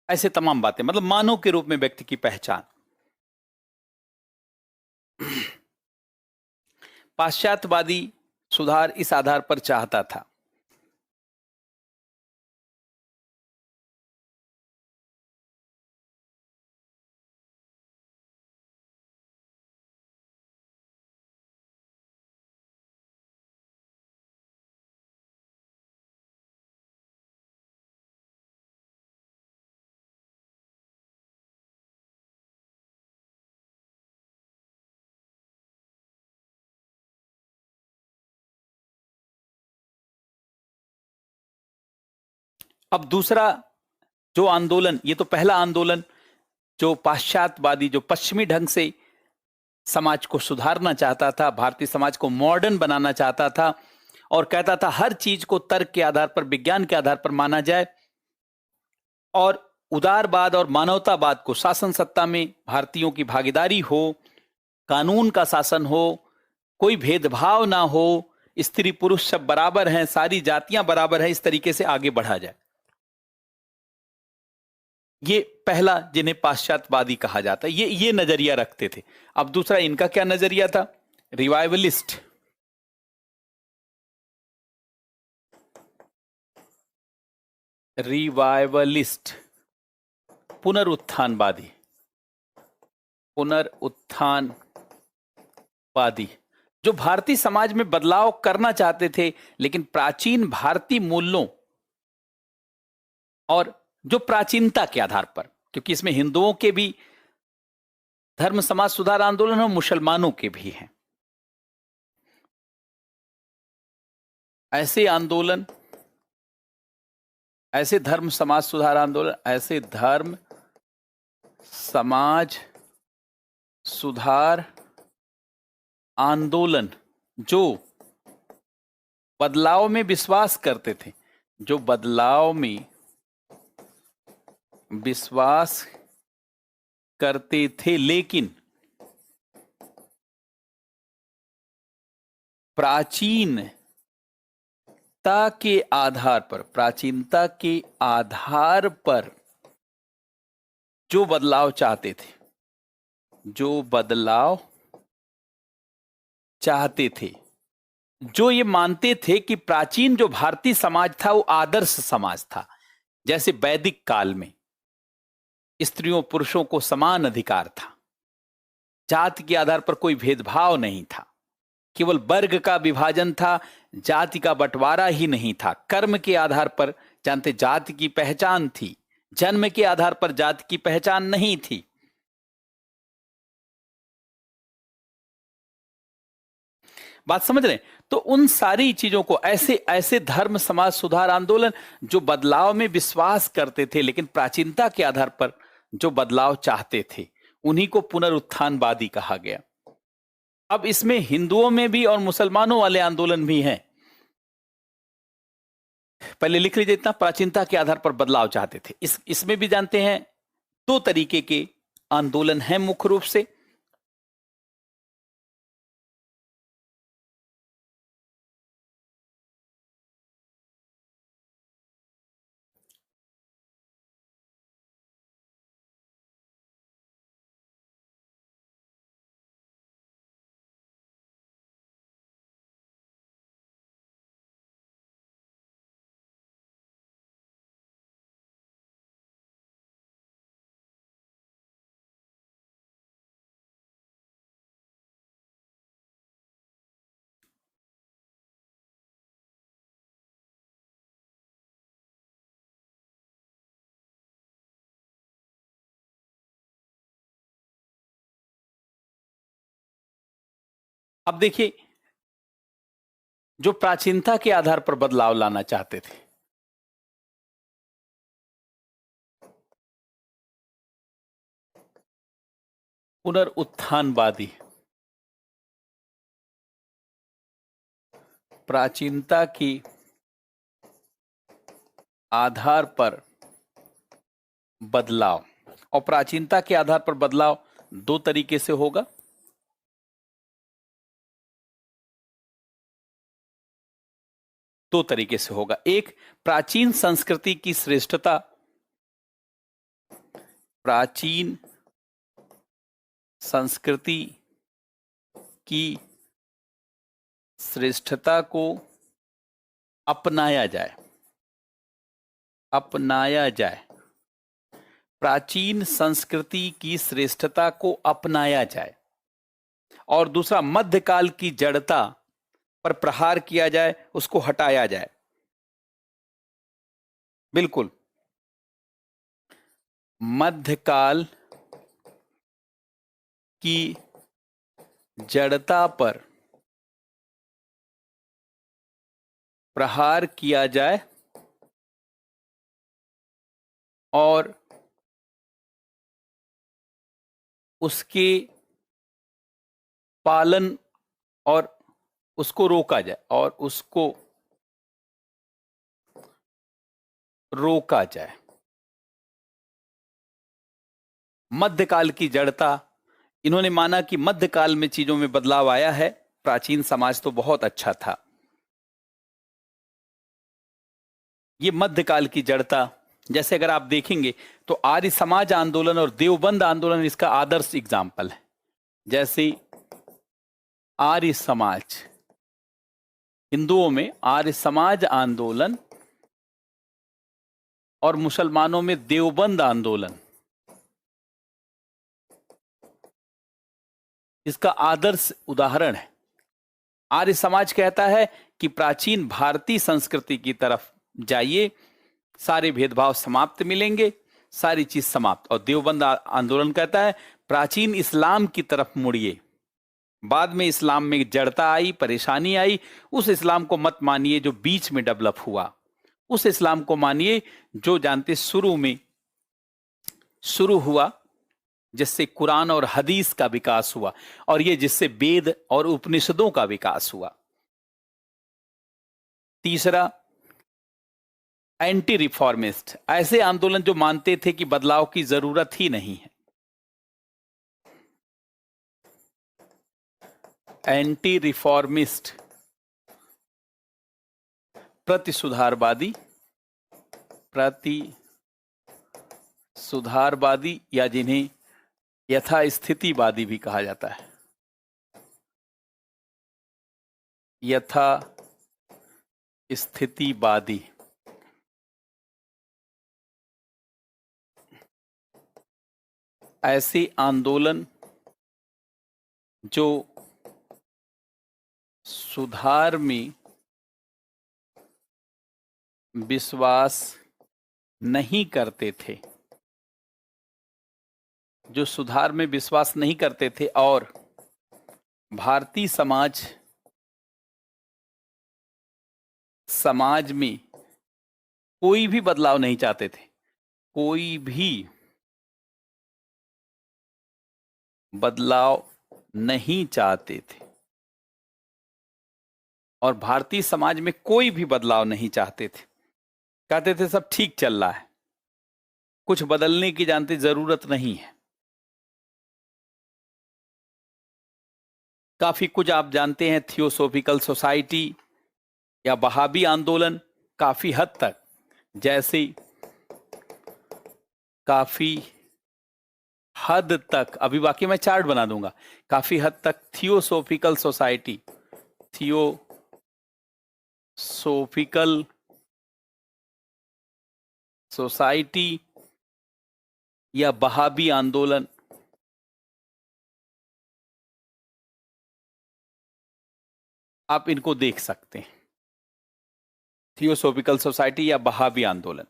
ऐसे तमाम बातें, मतलब मानव के रूप में व्यक्ति की पहचान। पाश्चात्यवादी सुधार इस आधार पर चाहता था। अब दूसरा जो आंदोलन, ये तो पहला आंदोलन जो पाश्चात्यवादी, जो पश्चिमी ढंग से समाज को सुधारना चाहता था, भारतीय समाज को मॉडर्न बनाना चाहता था और कहता था हर चीज को तर्क के आधार पर, विज्ञान के आधार पर माना जाए, और उदारवाद और मानवतावाद को शासन सत्ता में भारतीयों की भागीदारी हो, कानून का शासन हो, कोई भेदभाव ना हो, स्त्री पुरुष सब बराबर हैं, सारी जातियां बराबर हैं, इस तरीके से आगे बढ़ा जाए। ये पहला जिन्हें पाश्चात्यवादी कहा जाता है, ये नजरिया रखते थे। अब दूसरा इनका क्या नजरिया था? रिवाइवलिस्ट। रिवाइवलिस्ट, पुनरुत्थानवादी, पुनरुत्थानवादी, जो भारतीय समाज में बदलाव करना चाहते थे, लेकिन प्राचीन भारतीय मूल्यों और जो प्राचीनता के आधार पर, क्योंकि इसमें हिंदुओं के भी धर्म समाज सुधार आंदोलन और मुसलमानों के भी हैं, ऐसे आंदोलन, ऐसे धर्म समाज सुधार आंदोलन, ऐसे धर्म समाज सुधार आंदोलन जो बदलाव में विश्वास करते थे, जो बदलाव में विश्वास करते थे, लेकिन प्राचीनता के आधार पर, प्राचीनता के आधार पर जो बदलाव चाहते थे, जो बदलाव चाहते थे, जो ये मानते थे कि प्राचीन जो भारतीय समाज था वो आदर्श समाज था। जैसे वैदिक काल में स्त्रियों पुरुषों को समान अधिकार था, जाति के आधार पर कोई भेदभाव नहीं था, केवल वर्ग का विभाजन था, जाति का बंटवारा ही नहीं था। कर्म के आधार पर जानते जाति की पहचान थी, जन्म के आधार पर जाति की पहचान नहीं थी। बात समझ रहे हैं? तो उन सारी चीजों को, ऐसे ऐसे धर्म समाज सुधार आंदोलन जो बदलाव में विश्वास करते थे लेकिन प्राचीनता के आधार पर जो बदलाव चाहते थे, उन्हीं को पुनरुत्थानवादी कहा गया। अब इसमें हिंदुओं में भी और मुसलमानों वाले आंदोलन भी हैं। पहले लिख लीजिए इतना, प्राचीनता के आधार पर बदलाव चाहते थे। इसमें भी जानते हैं दो तरीके के आंदोलन हैं मुख्य रूप से। अब देखिए, जो प्राचीनता के आधार पर बदलाव लाना चाहते थे, पुनरुत्थानवादी, प्राचीनता की आधार पर बदलाव, और प्राचीनता के आधार पर बदलाव दो तरीके से होगा। दो तरीके से होगा। एक, प्राचीन संस्कृति की श्रेष्ठता, प्राचीन संस्कृति की श्रेष्ठता को अपनाया जाए, अपनाया जाए, प्राचीन संस्कृति की श्रेष्ठता को अपनाया जाए। और दूसरा, मध्यकाल की जड़ता पर प्रहार किया जाए, उसको हटाया जाए। बिल्कुल, मध्यकाल की जड़ता पर प्रहार किया जाए और उसके पालन और उसको रोका जाए, और उसको रोका जाए। मध्यकाल की जड़ता, इन्होंने माना कि मध्यकाल में चीजों में बदलाव आया है, प्राचीन समाज तो बहुत अच्छा था। ये मध्यकाल की जड़ता, जैसे अगर आप देखेंगे तो आर्य समाज आंदोलन और देवबंद आंदोलन इसका आदर्श एग्जाम्पल है। जैसे आर्य समाज, हिंदुओं में आर्य समाज आंदोलन और मुसलमानों में देवबंद आंदोलन, इसका आदर्श उदाहरण है। आर्य समाज कहता है कि प्राचीन भारतीय संस्कृति की तरफ जाइए, सारे भेदभाव समाप्त मिलेंगे, सारी चीज समाप्त। और देवबंद आंदोलन कहता है प्राचीन इस्लाम की तरफ मुड़िए, बाद में इस्लाम में जड़ता आई, परेशानी आई, उस इस्लाम को मत मानिए जो बीच में डेवलप हुआ, उस इस्लाम को मानिए जो जानते शुरू में शुरू हुआ, जिससे कुरान और हदीस का विकास हुआ, और ये जिससे वेद और उपनिषदों का विकास हुआ। तीसरा, एंटी रिफॉर्मिस्ट, ऐसे आंदोलन जो मानते थे कि बदलाव की जरूरत ही नहीं है। एंटी रिफॉर्मिस्ट, प्रतिसुधारवादी, प्रतिसुधारवादी या जिन्हें यथास्थितिवादी भी कहा जाता है, यथास्थितिवादी। ऐसे आंदोलन जो सुधार में विश्वास नहीं करते थे, जो सुधार में विश्वास नहीं करते थे और भारतीय समाज समाज में कोई भी बदलाव नहीं चाहते थे, कोई भी बदलाव नहीं चाहते थे, और भारतीय समाज में कोई भी बदलाव नहीं चाहते थे। कहते थे सब ठीक चल रहा है, कुछ बदलने की जानते जरूरत नहीं है। काफी कुछ आप जानते हैं, थियोसॉफिकल सोसाइटी या बहाबी आंदोलन काफी हद तक, जैसे काफी हद तक, अभी बाकी मैं चार्ट बना दूंगा, काफी हद तक थियोसॉफिकल सोसाइटी, थियोसॉफिकल सोसाइटी या बहाबी आंदोलन आप इनको देख सकते हैं। थियोसॉफिकल सोसाइटी या बहाबी आंदोलन।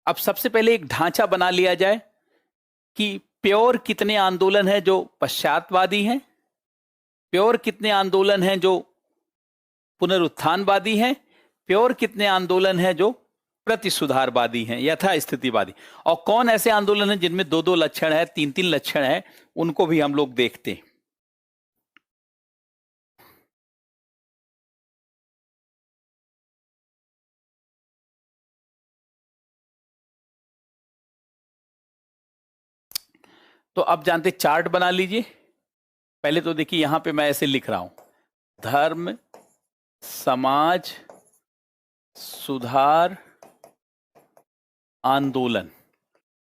अब सबसे पहले एक ढांचा बना लिया जाए कि प्योर कितने आंदोलन हैं जो पश्चातवादी हैं, प्योर कितने आंदोलन हैं जो पुनरुत्थानवादी हैं, प्योर कितने आंदोलन हैं जो प्रति सुधारवादी हैं, यथा स्थितिवादी, और कौन ऐसे आंदोलन हैं जिनमें दो दो लक्षण है, तीन तीन लक्षण है, उनको भी हम लोग देखते हैं। तो अब जानते, चार्ट बना लीजिए। पहले तो देखिए यहां पे मैं ऐसे लिख रहा हूं, धर्म समाज सुधार आंदोलन।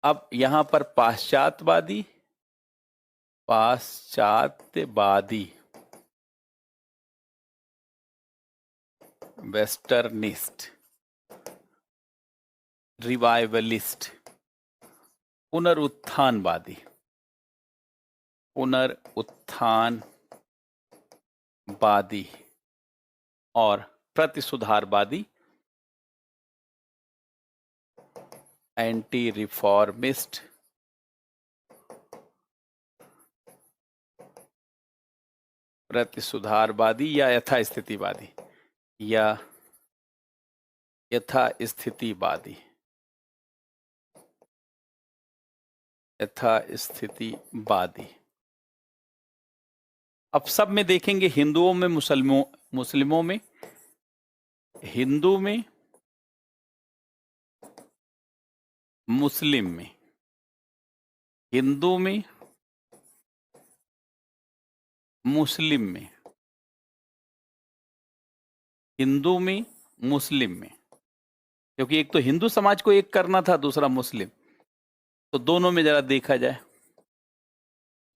अब यहां पर पाश्चात्यवादी, पाश्चात्यवादी, वेस्टर्निस्ट, रिवाइवलिस्ट, पुनरुत्थानवादी, पुनरुत्थानवादी और प्रतिसुधारवादी, एंटी रिफॉर्मिस्ट, प्रतिसुधारवादी या यथास्थितिवादी, या यथास्थितिवादी, यथास्थितिवादी। अब सब में देखेंगे, हिंदुओं में, मुस्लिमों में, हिंदू में, मुस्लिम में, हिंदू में, मुस्लिम में, हिंदू में, मुस्लिम में, क्योंकि एक तो हिंदू समाज को एक करना था, दूसरा मुस्लिम, तो दोनों में जरा देखा जाए,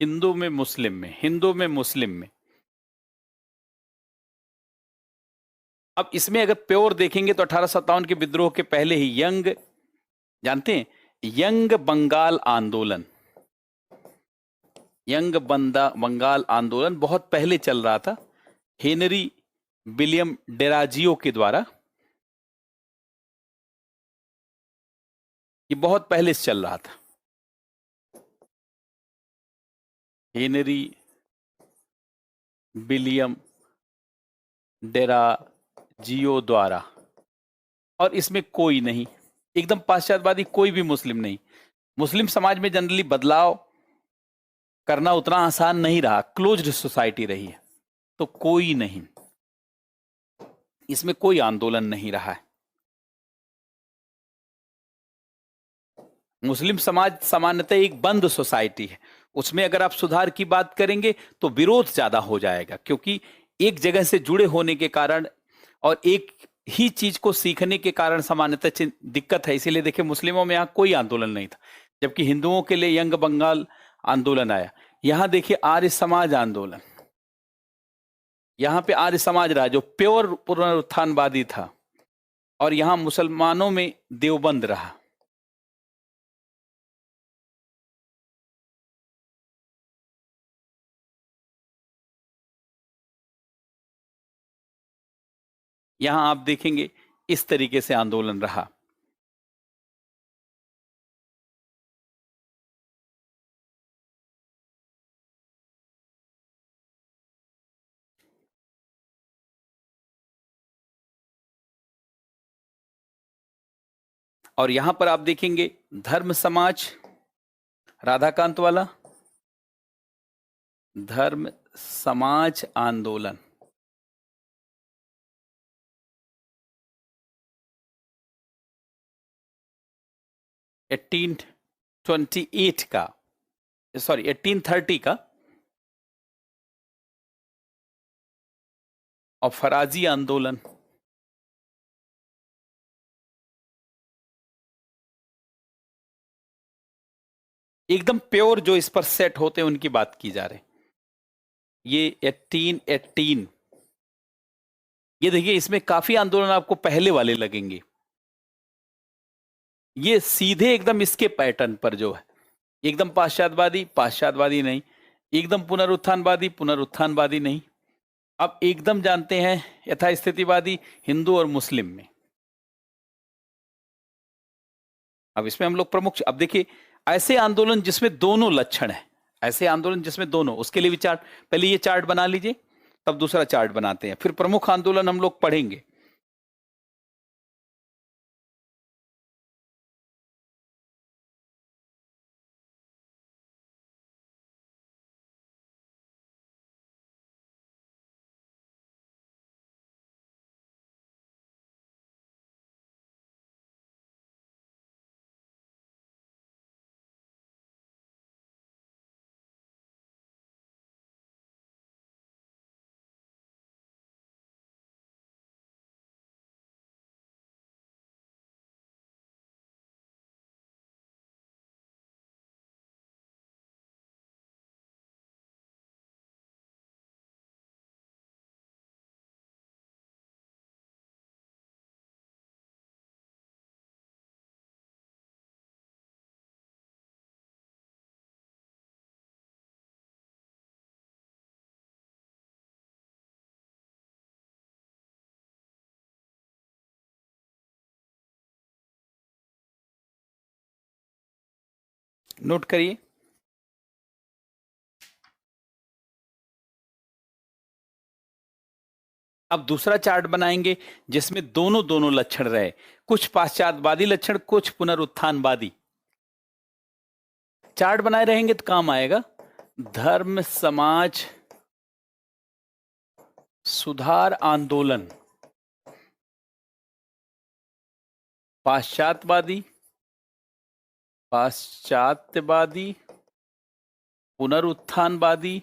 हिंदू में, मुस्लिम में, हिंदू में, मुस्लिम में। अब इसमें अगर प्योर देखेंगे तो 1857 के विद्रोह के पहले ही यंग, जानते हैं, यंग बंगाल आंदोलन, यंग बंगाल आंदोलन बहुत पहले चल रहा था, हेनरी विलियम डेराजियो के द्वारा, ये बहुत पहले से चल रहा था, हेनरी विलियम डेराजियो द्वारा, और इसमें कोई नहीं, एकदम पाश्चात्यवादी, कोई भी मुस्लिम नहीं। मुस्लिम समाज में जनरली बदलाव करना उतना आसान नहीं रहा, क्लोज्ड सोसाइटी रही है, तो कोई नहीं, इसमें कोई आंदोलन नहीं रहा है। मुस्लिम समाज सामान्यतः एक बंद सोसाइटी है, उसमें अगर आप सुधार की बात करेंगे तो विरोध ज्यादा हो जाएगा, क्योंकि एक जगह से जुड़े होने के कारण और एक ही चीज को सीखने के कारण सामान्यतः दिक्कत है। इसीलिए देखिए, मुस्लिमों में यहां कोई आंदोलन नहीं था, जबकि हिंदुओं के लिए यंग बंगाल आंदोलन आया। यहां देखिए आर्य समाज आंदोलन, यहां पे आर्य समाज रहा जो प्योर पुनरुत्थानवादी था, और यहां मुसलमानों में देवबंद रहा। यहां आप देखेंगे इस तरीके से आंदोलन रहा। और यहां पर आप देखेंगे धर्म समाज, राधाकांत वाला, धर्म समाज आंदोलन। 1828 का, सॉरी 1830 का, और फराजी आंदोलन। एकदम प्योर जो इस पर सेट होते हैं उनकी बात की जा रही। ये 1818, ये देखिए इसमें काफी आंदोलन आपको पहले वाले लगेंगे। ये सीधे एकदम इसके पैटर्न पर जो है, एकदम पाश्चात्यवादी, पाश्चात्यवादी नहीं, एकदम पुनरुत्थानवादी, पुनरुत्थानवादी नहीं। अब एकदम जानते हैं यथास्थितिवादी, हिंदू और मुस्लिम में। अब इसमें हम लोग प्रमुख, अब देखिए ऐसे आंदोलन जिसमें दोनों लक्षण है, ऐसे आंदोलन जिसमें दोनों, उसके लिए भी चार्ट, पहले ये चार्ट बना लीजिए, तब दूसरा चार्ट बनाते हैं, फिर प्रमुख आंदोलन हम लोग पढ़ेंगे। नोट करिए। अब दूसरा चार्ट बनाएंगे जिसमें दोनों दोनों लक्षण रहे, कुछ पाश्चात्यवादी लक्षण, कुछ पुनरुत्थानवादी। चार्ट बनाए रहेंगे तो काम आएगा। धर्म समाज सुधार आंदोलन, पाश्चात्यवादी, पाश्चात्यवादी, पुनरुत्थानवादी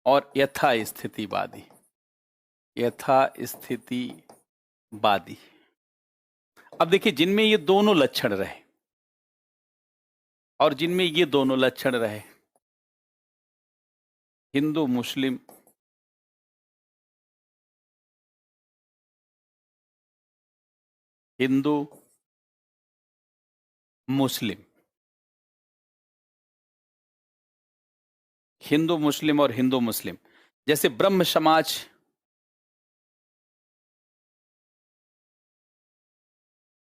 और यथास्थितिवादी, यथास्थितिवादी। अब देखिए जिनमें ये दोनों लक्षण रहे और जिनमें ये दोनों लक्षण रहे, हिंदू मुस्लिम, हिंदू मुस्लिम, हिंदू मुस्लिम और हिंदू मुस्लिम, जैसे ब्रह्म समाज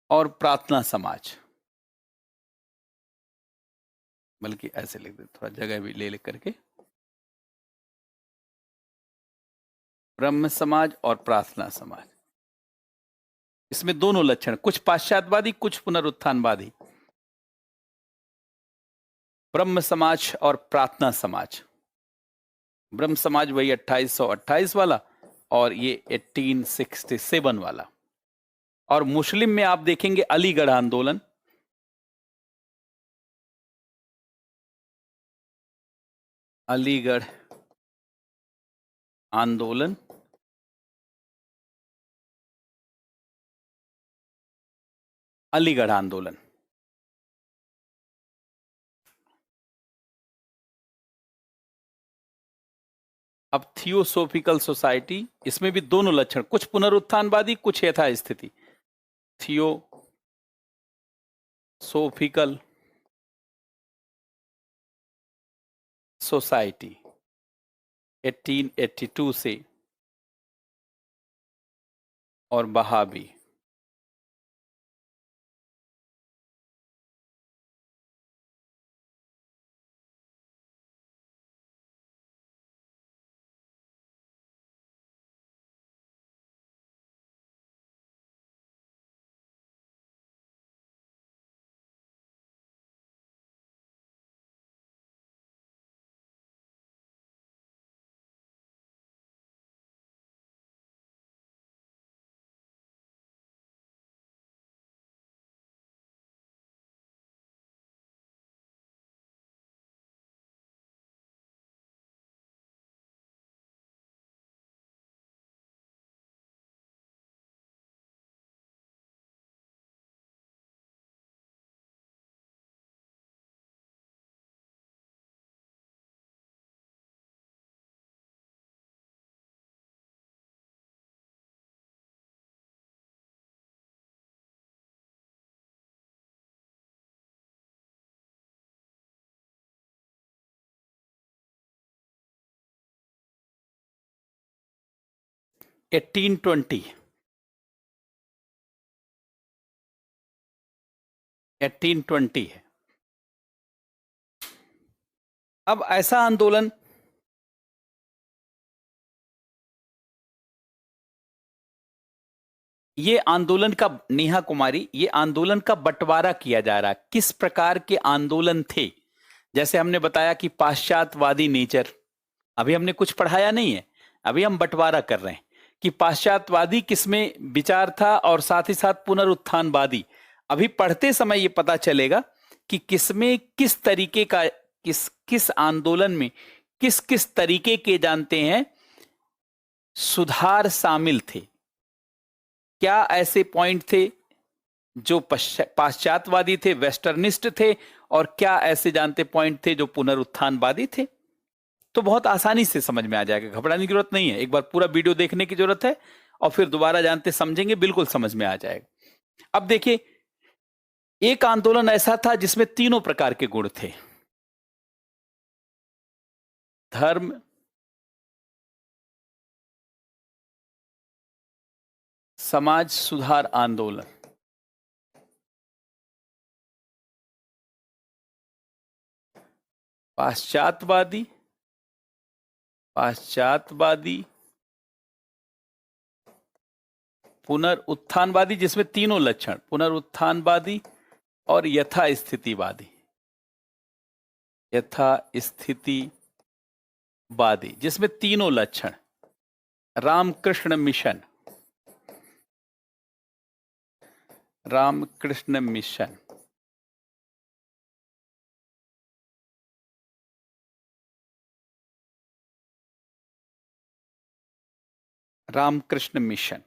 और प्रार्थना समाज, बल्कि ऐसे लिख दे, थोड़ा जगह भी ले करके, ब्रह्म समाज और प्रार्थना समाज, इसमें दोनों लक्षण, कुछ पाश्चात्यवादी, कुछ पुनरुत्थानवादी। ब्रह्म समाज और प्रार्थना समाज, ब्रह्म समाज वही 2828 वाला और ये 1867 वाला। और मुस्लिम में आप देखेंगे अलीगढ़ आंदोलन, अलीगढ़ आंदोलन, अलीगढ़ आंदोलन। अब थियोसोफिकल सोसाइटी, इसमें भी दोनों लक्षण, कुछ पुनरुत्थानवादी, कुछ यथास्थिति। थियोसोफिकल सोसाइटी 1882 से, और बहाबी। 1820 1820 है। अब ऐसा आंदोलन ये आंदोलन का, नेहा कुमारी, ये आंदोलन का बंटवारा किया जा रहा है। किस प्रकार के आंदोलन थे? जैसे हमने बताया कि पाश्चात्यवादी नेचर, अभी हमने कुछ पढ़ाया नहीं है, अभी हम बंटवारा कर रहे हैं कि पाश्चात्यवादी किसमें विचार था और साथ ही साथ पुनरुत्थानवादी। अभी पढ़ते समय ये पता चलेगा कि किसमें किस तरीके का, किस किस आंदोलन में किस किस तरीके के, जानते हैं, सुधार शामिल थे। क्या ऐसे पॉइंट थे जो पाश्चात्यवादी थे, वेस्टर्निस्ट थे, और क्या ऐसे जानते पॉइंट थे जो पुनरुत्थानवादी थे? तो बहुत आसानी से समझ में आ जाएगा, घबराने की जरूरत नहीं है। एक बार पूरा वीडियो देखने की जरूरत है और फिर दोबारा जानते समझेंगे, बिल्कुल समझ में आ जाएगा। अब देखिए, एक आंदोलन ऐसा था जिसमें तीनों प्रकार के गुण थे: धर्म, समाज सुधार आंदोलन। पाश्चात्यवादी, पुनरुत्थानवादी, जिसमें तीनों लक्षण, पुनरुत्थानवादी और यथास्थितिवादी, जिसमें तीनों लक्षण। Ramakrishna Mission, Ramakrishna Mission, Ramakrishna Mission.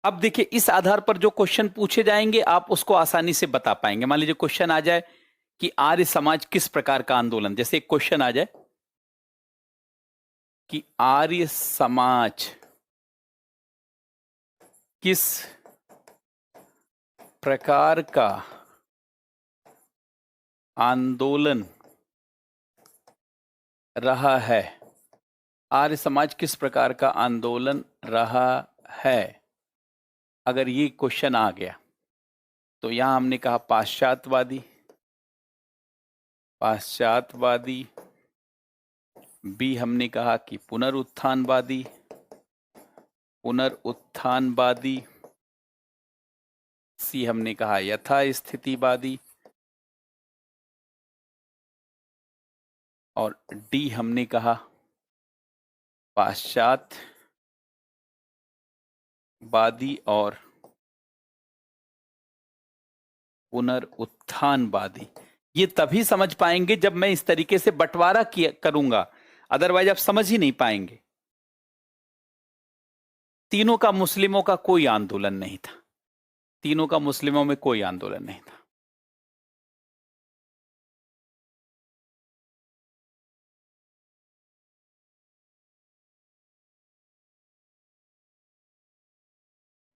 अब देखिए, इस आधार पर जो क्वेश्चन पूछे जाएंगे आप उसको आसानी से बता पाएंगे। मान लीजिए क्वेश्चन आ जाए कि आर्य समाज किस प्रकार का आंदोलन, जैसे एक क्वेश्चन आ जाए कि आर्य समाज किस प्रकार का आंदोलन रहा है, आर्य समाज किस प्रकार का आंदोलन रहा है। अगर ये क्वेश्चन आ गया तो यहां हमने कहा पाश्चात्यवादी, बी हमने कहा कि पुनरुत्थानवादी, सी हमने कहा यथास्थितिवादी, और डी हमने कहा पाश्चात्यवादी और पुनरुत्थानवादी। ये तभी समझ पाएंगे जब मैं इस तरीके से बंटवारा करूंगा, अदरवाइज आप समझ ही नहीं पाएंगे। तीनों का मुस्लिमों का कोई आंदोलन नहीं था, तीनों का मुस्लिमों में कोई आंदोलन नहीं था।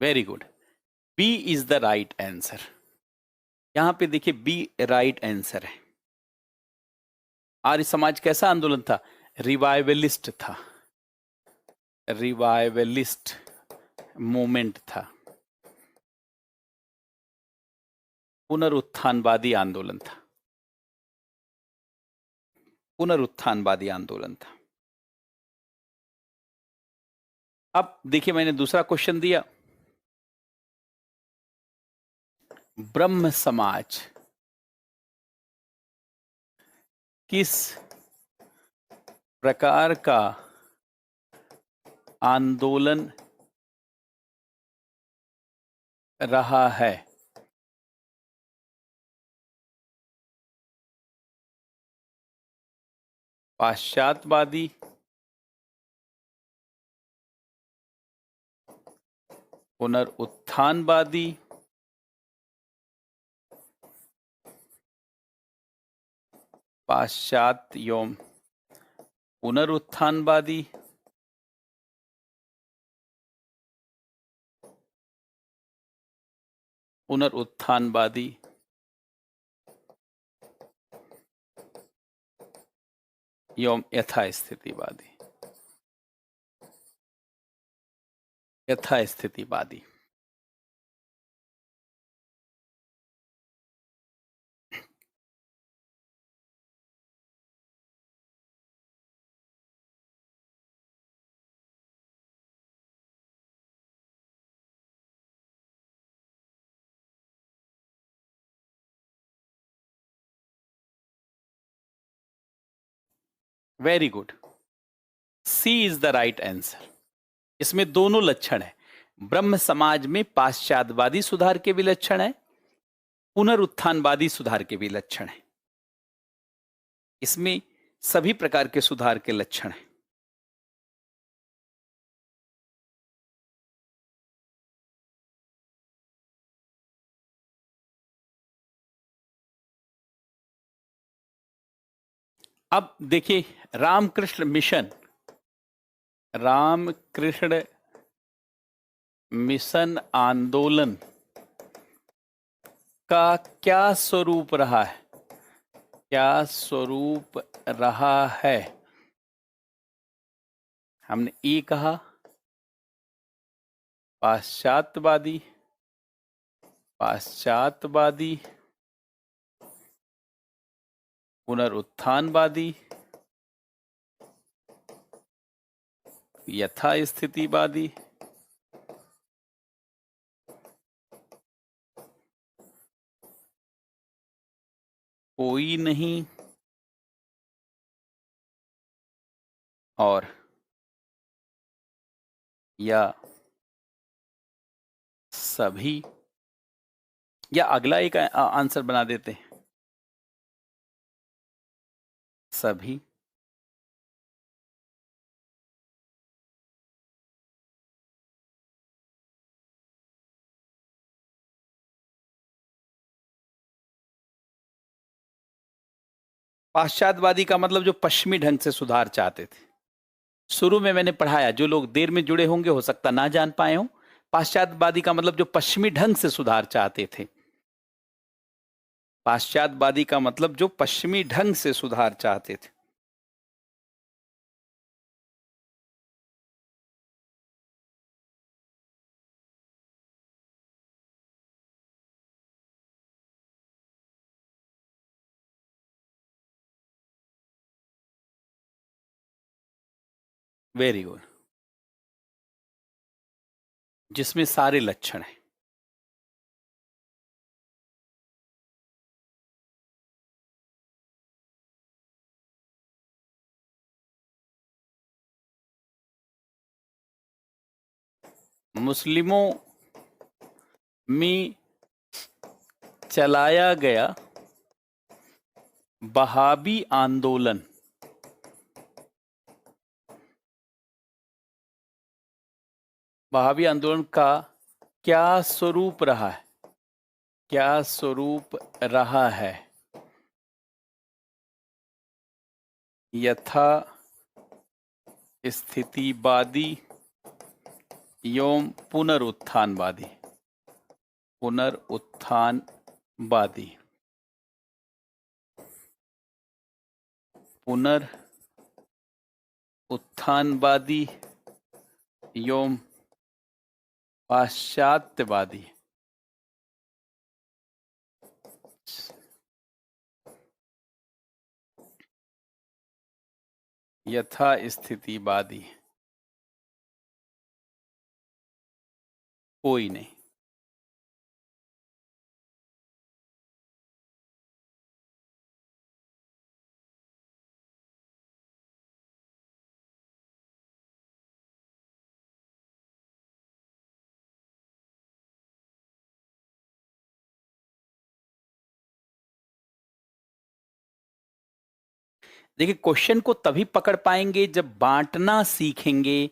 Very good, B is the right answer. यहां पे देखिए, बी राइट आंसर है। आर्य समाज कैसा आंदोलन था? रिवाइवलिस्ट था, रिवाइवलिस्ट मूवमेंट था, पुनरुत्थानवादी आंदोलन था, पुनरुत्थानवादी आंदोलन था। अब देखिए, मैंने दूसरा क्वेश्चन दिया, ब्रह्म समाज किस प्रकार का आंदोलन रहा है। पाश्चात्यवादी, पुनरुत्थानवादी, पाश्चात्य एवं पुनरुत्थानवादी, पुनरुत्थानवादी एवं यथास्थितिवादी, यथास्थितिवादी। Very good, C is the right answer. इसमें दोनों लक्षण है। ब्रह्म समाज में पाश्चात्यवादी सुधार के भी लक्षण है, पुनरुत्थानवादी सुधार के भी लक्षण है। इसमें सभी प्रकार के सुधार के लक्षण हैं। अब देखिए, रामकृष्ण मिशन, रामकृष्ण मिशन आंदोलन का क्या स्वरूप रहा है? क्या स्वरूप रहा है? हमने ई कहा, पाश्चात्यवादी, पाश्चात्यवादी, पुनरुत्थानवादी, यथास्थितिवादी, कोई नहीं, और या सभी, या अगला एक आंसर बना देते हैं, सभी। पाश्चात्यवादी का मतलब जो पश्चिमी ढंग से सुधार चाहते थे। शुरू में मैंने पढ़ाया, जो लोग देर में जुड़े होंगे हो सकता ना जान पाए हों। पाश्चात्यवादी का मतलब जो पश्चिमी ढंग से सुधार चाहते थे। पाश्चात्यवादी का मतलब जो पश्चिमी ढंग से सुधार चाहते थे। वेरी गुड, जिसमें सारे लक्षण हैं। मुस्लिमों में चलाया गया वहाबी आंदोलन, वहाबी आंदोलन का क्या स्वरूप रहा है? क्या स्वरूप रहा है? यथा स्थितिवादी एवं पुनरुत्थानवादी, पुनरुत्थानवादी, पुनरुत्थानवादी एवं पाश्चात्यवादी, यथा स्थितिवादी, कोई नहीं। देखिए, क्वेश्चन को तभी पकड़ पाएंगे जब बांटना सीखेंगे,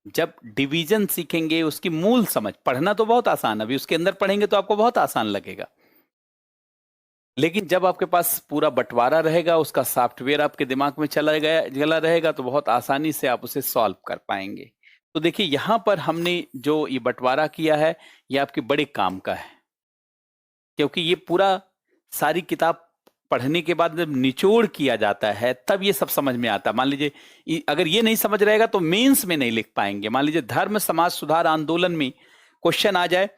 जब डिवीजन सीखेंगे, उसकी मूल समझ। पढ़ना तो बहुत आसान है, अभी उसके अंदर पढ़ेंगे तो आपको बहुत आसान लगेगा, लेकिन जब आपके पास पूरा बंटवारा रहेगा, उसका सॉफ्टवेयर आपके दिमाग में चला रहेगा, तो बहुत आसानी से आप उसे सॉल्व कर पाएंगे। तो देखिए, यहां पर हमने जो ये बंटवारा किया है, ये आपके बड़े काम का है, क्योंकि ये पूरा सारी किताब पढ़ने के बाद जब निचोड़ किया जाता है, तब ये सब समझ में आता है। मान लीजिए अगर ये नहीं समझ रहेगा तो मेंस में नहीं लिख पाएंगे। मान लीजिए धर्म समाज सुधार आंदोलन में क्वेश्चन आ जाए,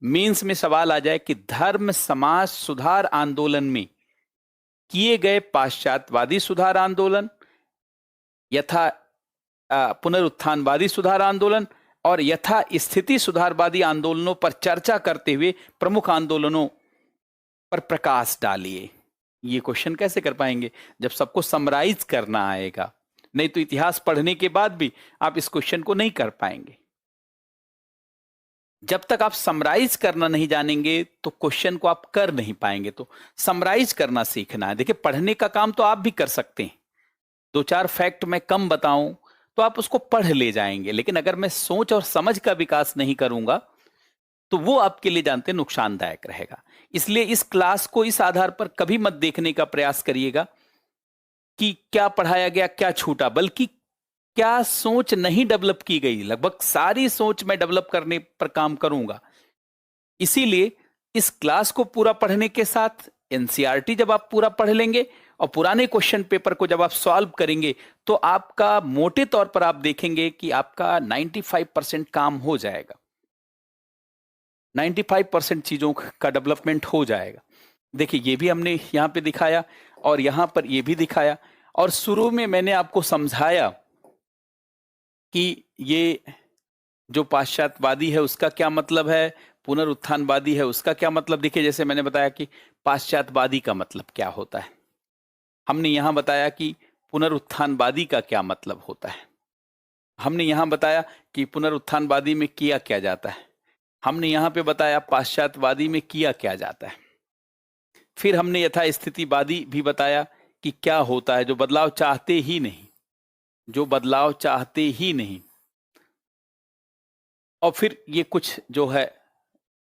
मेंस में सवाल आ जाए कि धर्म समाज सुधार आंदोलन में किए गए पाश्चात्यवादी सुधार आंदोलन, यथा पुनरुत्थानवादी सुधार आंदोलन और यथा स्थिति सुधारवादी आंदोलनों पर चर्चा करते हुए प्रमुख आंदोलनों पर प्रकाश डालिए। ये क्वेश्चन कैसे कर पाएंगे? जब सबको समराइज करना आएगा, नहीं तो इतिहास पढ़ने के बाद भी आप इस क्वेश्चन को नहीं कर पाएंगे। जब तक आप समराइज करना नहीं जानेंगे तो क्वेश्चन को आप कर नहीं पाएंगे। तो समराइज करना सीखना है। देखिए, पढ़ने का काम तो आप भी कर सकते हैं, दो चार फैक्ट मैं कम बताऊं तो आप उसको पढ़ ले जाएंगे, लेकिन अगर मैं सोच और समझ का विकास नहीं करूंगा तो वो आपके लिए, जानते हैं, नुकसानदायक रहेगा। इसलिए इस क्लास को इस आधार पर कभी मत देखने का प्रयास करिएगा कि क्या पढ़ाया गया, क्या छूटा, बल्कि क्या सोच नहीं डेवलप की गई। लगभग सारी सोच मैं डेवलप करने पर काम करूंगा। इसीलिए इस क्लास को पूरा पढ़ने के साथ एनसीईआरटी जब आप पूरा पढ़ लेंगे और पुराने क्वेश्चन पेपर को जब आप सॉल्व करेंगे, तो आपका मोटे तौर पर आप देखेंगे कि आपका 95% काम हो जाएगा, 95% चीजों का डेवलपमेंट हो जाएगा। देखिए, ये भी हमने यहां पे दिखाया और यहां पर ये भी दिखाया, और शुरू में मैंने आपको समझाया कि ये जो पाश्चात्यवादी है उसका क्या मतलब है, पुनरुत्थानवादी है उसका क्या मतलब। देखिए, जैसे मैंने बताया कि पाश्चात्यवादी का मतलब क्या होता है, हमने यहां बताया कि पुनरुत्थानवादी का क्या मतलब होता है, हमने यहां बताया कि पुनरुत्थानवादी में किया क्या जाता है, हमने यहां पे बताया पाश्चात्यवादी में किया क्या जाता है। फिर हमने यथास्थितिवादी भी बताया कि क्या होता है, जो बदलाव चाहते ही नहीं, जो बदलाव चाहते ही नहीं। और फिर ये कुछ जो है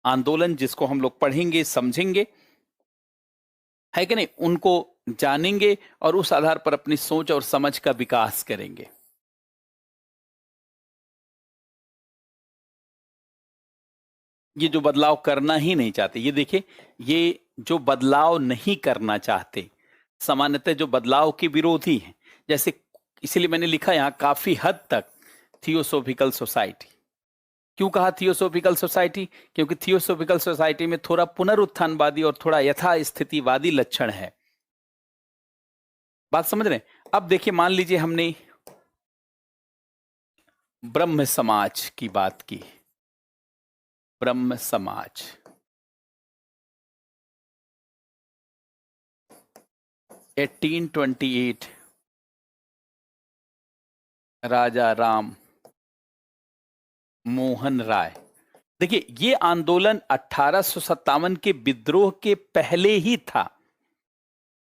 आंदोलन जिसको हम लोग पढ़ेंगे, समझेंगे, है कि नहीं, उनको जानेंगे और उस आधार पर अपनी सोच और समझ का विकास करेंगे। ये जो बदलाव करना ही नहीं चाहते, ये देखिए, ये जो बदलाव नहीं करना चाहते सामान्यतः जो बदलाव के विरोधी हैं, जैसे इसलिए मैंने लिखा यहां काफी हद तक थियोसोफिकल सोसाइटी। क्यों कहा थियोसोफिकल सोसाइटी? क्योंकि थियोसोफिकल सोसाइटी में थोड़ा पुनरुत्थानवादी और थोड़ा यथास्थितिवादी लक्षण है। बात समझ रहे हैं? अब देखिए, मान लीजिए हमने ब्रह्म समाज की बात की। ब्रह्म समाज, एटीन 28 राजा राम मोहन राय। देखिए, ये आंदोलन 1857 के विद्रोह के पहले ही था।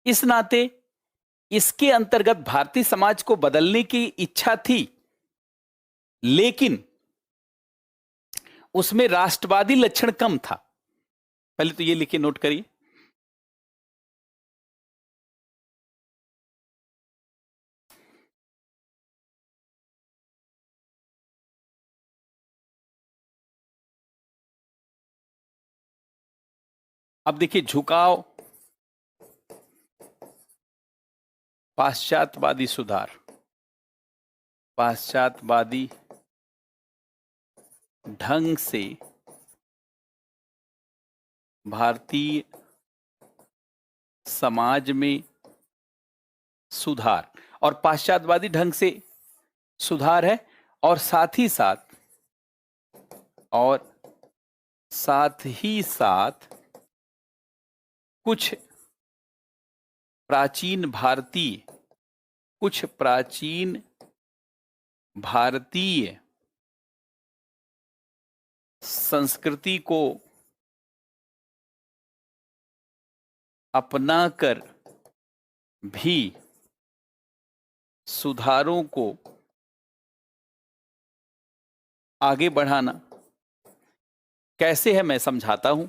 इस नाते इसके अंतर्गत भारतीय समाज को बदलने की इच्छा थी, लेकिन उसमें राष्ट्रवादी लक्षण कम था। पहले तो ये लिखिए, नोट करिए। अब देखिए, झुकाव, पाश्चात्यवादी सुधार, पाश्चात्यवादी ढंग से भारतीय समाज में सुधार, और पाश्चात्यवादी ढंग से सुधार है, और साथ ही साथ, और साथ ही साथ कुछ प्राचीन भारतीय, कुछ प्राचीन भारतीय संस्कृति को अपनाकर भी सुधारों को आगे बढ़ाना कैसे है, मैं समझाता हूं।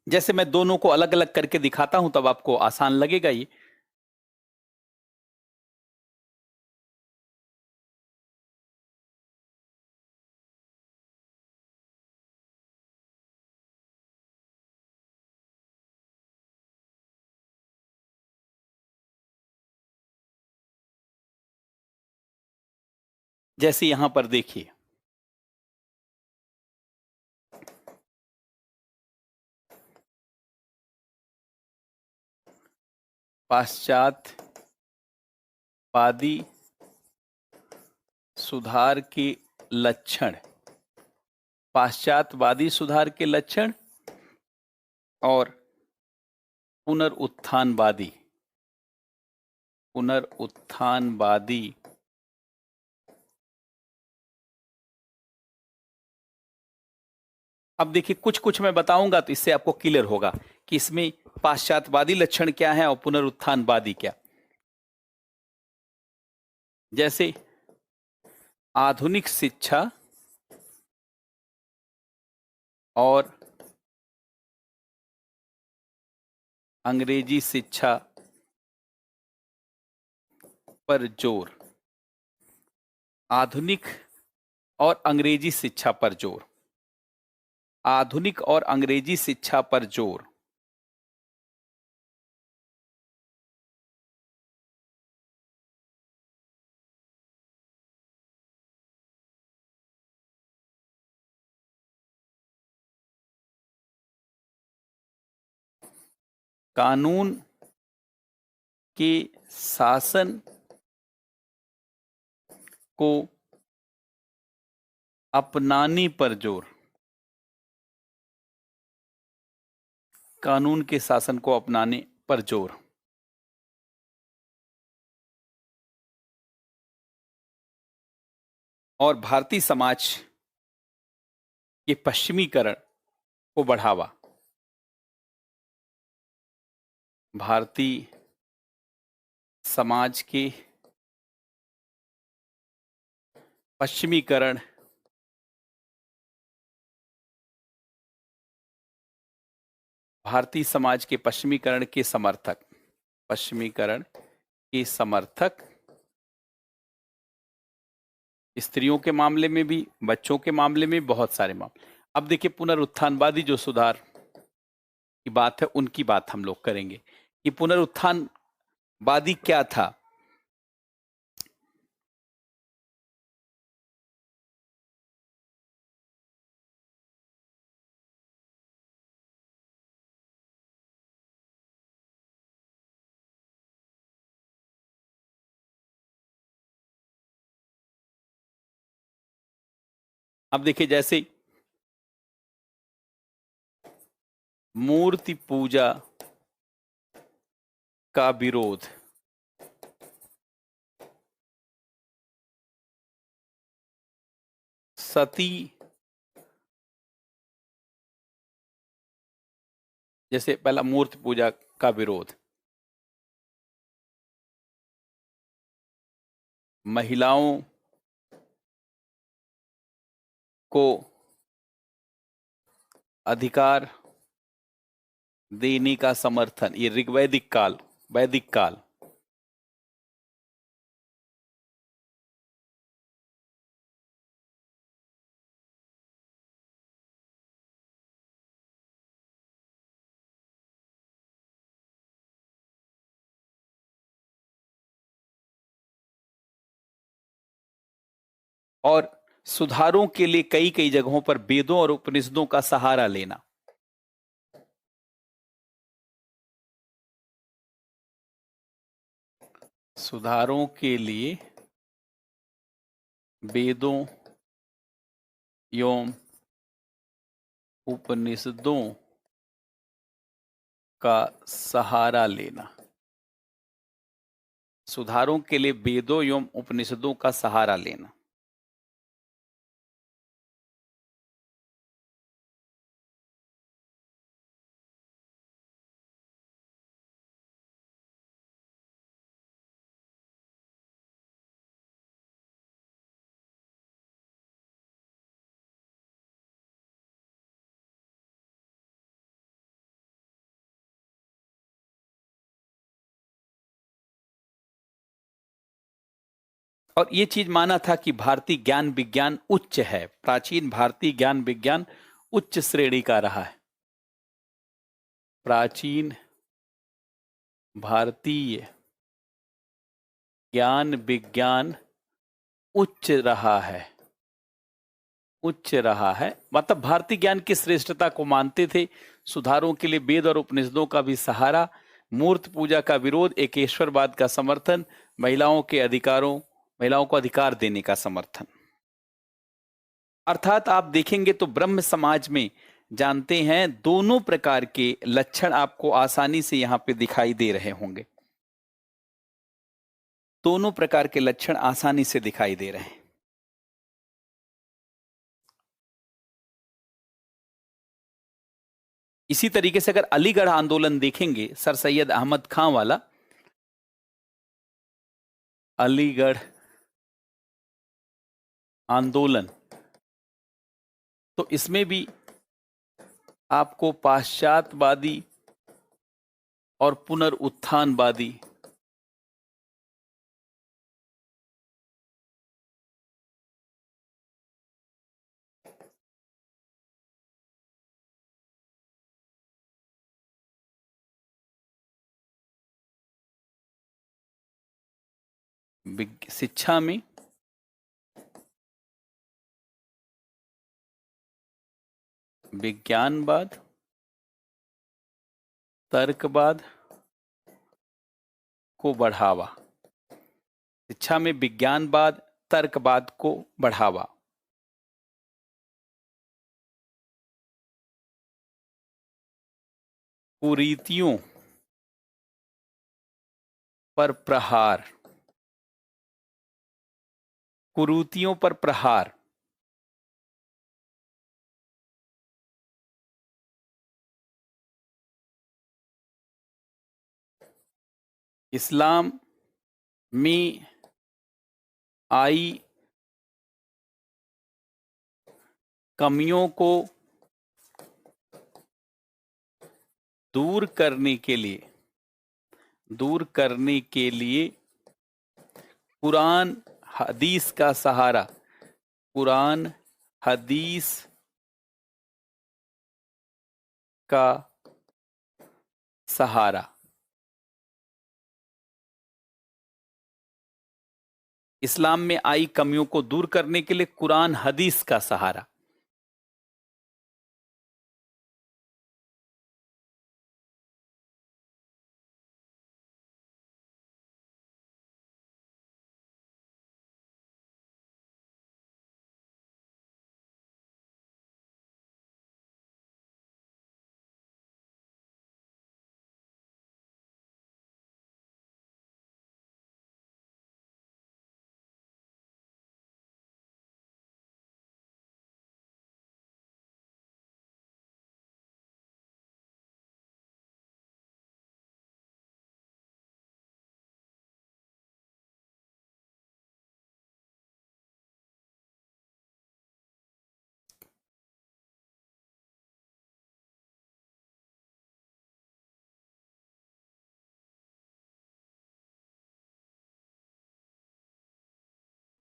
जैसे मैं दोनों को अलग अलग करके दिखाता हूं तब आपको आसान लगेगा ये। जैसे यहां पर देखिए, पाश्चात्यवादी सुधार के लक्षण, पाश्चात्यवादी सुधार के लक्षण और पुनरुत्थानवादी, पुनरुत्थानवादी अब देखिए कुछ कुछ मैं बताऊंगा तो इससे आपको क्लियर होगा कि इसमें पाश्चात्यवादी लक्षण क्या है और पुनरुत्थानवादी क्या। जैसे आधुनिक शिक्षा और अंग्रेजी शिक्षा पर जोर, आधुनिक और अंग्रेजी शिक्षा पर जोर, आधुनिक और अंग्रेजी शिक्षा पर जोर। कानून के शासन को अपनाने पर जोर, कानून के शासन को अपनाने पर जोर। और भारतीय समाज के पश्चिमीकरण को बढ़ावा, भारतीय समाज के पश्चिमीकरण, भारतीय समाज के पश्चिमीकरण के समर्थक, पश्चिमीकरण के समर्थक, स्त्रियों के मामले में भी, बच्चों के मामले में, बहुत सारे मामले। अब देखिए पुनरुत्थानवादी जो सुधार की बात है उनकी बात हम लोग करेंगे कि पुनरुत्थानवादी क्या था। अब देखिए जैसे मूर्ति पूजा का विरोध, सती, जैसे पहला मूर्ति पूजा का विरोध, महिलाओं को अधिकार देने का समर्थन, ये ऋग्वैदिक काल, वैदिक काल। और सुधारों के लिए कई कई जगहों पर वेदों और उपनिषदों का सहारा लेना। सुधारों के लिए वेदों एवं उपनिषदों का सहारा लेना। सुधारों के लिए वेदों एवं उपनिषदों का सहारा लेना। और ये चीज माना था कि भारतीय ज्ञान विज्ञान उच्च है, प्राचीन भारतीय ज्ञान विज्ञान उच्च श्रेणी का रहा है। प्राचीन भारतीय ज्ञान विज्ञान उच्च रहा है, उच्च रहा है, मतलब भारतीय ज्ञान की श्रेष्ठता को मानते थे। सुधारों के लिए वेद और उपनिषदों का भी सहारा, मूर्त पूजा का विरोध, एकेश्वरवाद का समर्थन, महिलाओं के अधिकारों, महिलाओं को अधिकार देने का समर्थन। अर्थात आप देखेंगे तो ब्रह्म समाज में जानते हैं दोनों प्रकार के लक्षण आपको आसानी से यहां पे दिखाई दे रहे होंगे। दोनों प्रकार के लक्षण आसानी से दिखाई दे रहे हैं। इसी तरीके से अगर अलीगढ़ आंदोलन देखेंगे, सर सैयद अहमद खां वाला, अलीगढ़ आंदोलन, तो इसमें भी आपको पाश्चात्यवादी और पुनरुत्थानवादी शिक्षा में विज्ञानवाद, तर्कवाद को बढ़ावा, शिक्षा में विज्ञानवाद, तर्कवाद को बढ़ावा। कुरीतियों पर प्रहार, कुरीतियों पर प्रहार, इस्लाम में आई कमियों को दूर करने के लिए, कुरान हदीस का सहारा, कुरान हदीस का सहारा। इस्लाम में आई कमियों को दूर करने के लिए कुरान हदीस का सहारा।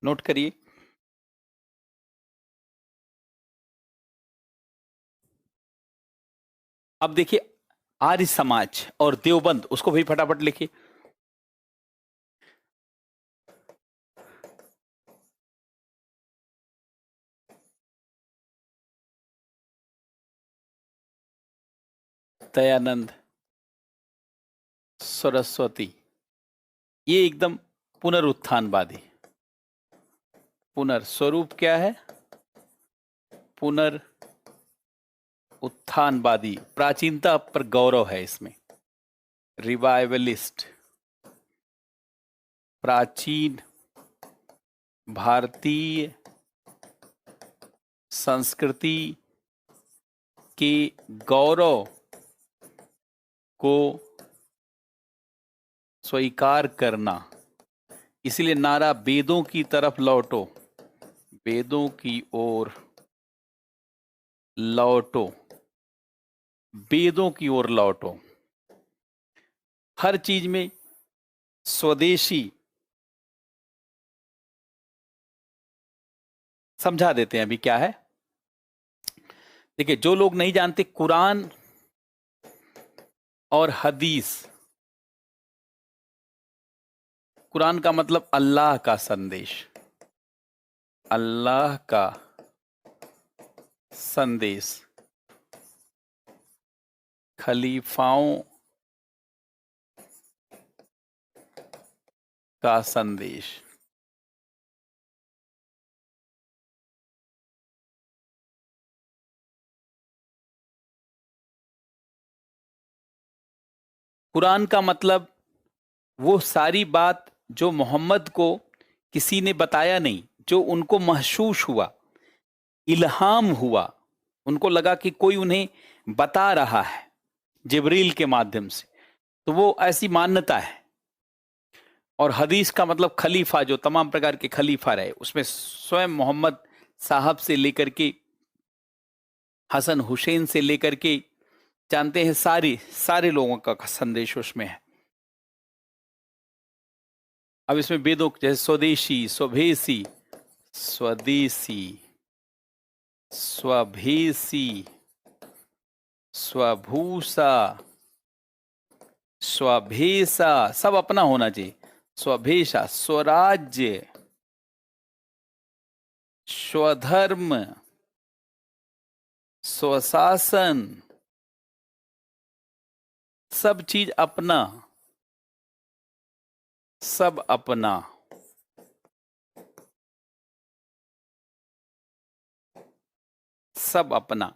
नोट करिए, अब देखिए आर्य समाज और देवबंद, उसको भी फटाफट लिखिए। दयानंद सरस्वती, ये एकदम पुनरुत्थानवादी। स्वरूप क्या है? पुनरुत्थानवादी। प्राचीनता पर गौरव है इसमें। रिवाइवलिस्ट, प्राचीन भारतीय संस्कृति के गौरव को स्वीकार करना। इसलिए नारा वेदों की तरफ लौटो, वेदों की ओर लौटो, वेदों की ओर लौटो। हर चीज में स्वदेशी समझा देते हैं। अभी क्या है देखिए, जो लोग नहीं जानते, कुरान और हदीस। कुरान का मतलब अल्लाह का संदेश, अल्लाह का संदेश, खलीफाओं का संदेश। कुरान का मतलब वो सारी बात जो मोहम्मद को किसी ने बताया नहीं, जो उनको महसूस हुआ, इल्हाम हुआ, उनको लगा कि कोई उन्हें बता रहा है जिब्रील के माध्यम से, तो वो ऐसी मान्यता है। और हदीस का मतलब खलीफा, जो तमाम प्रकार के खलीफा रहे, उसमें स्वयं मोहम्मद साहब से लेकर के हसन हुसैन से लेकर के, जानते हैं, सारे सारे लोगों का संदेश उसमें है। अब इसमें वेदों जैसे स्वदेशी, स्वभेसी, स्वदेशी, स्वभेसी, स्वभूषा, स्वभेसा, सब अपना होना चाहिए। स्वभेषा, स्वराज्य, स्वधर्म, स्वशासन, सब चीज अपना, सब अपना। सब अपना,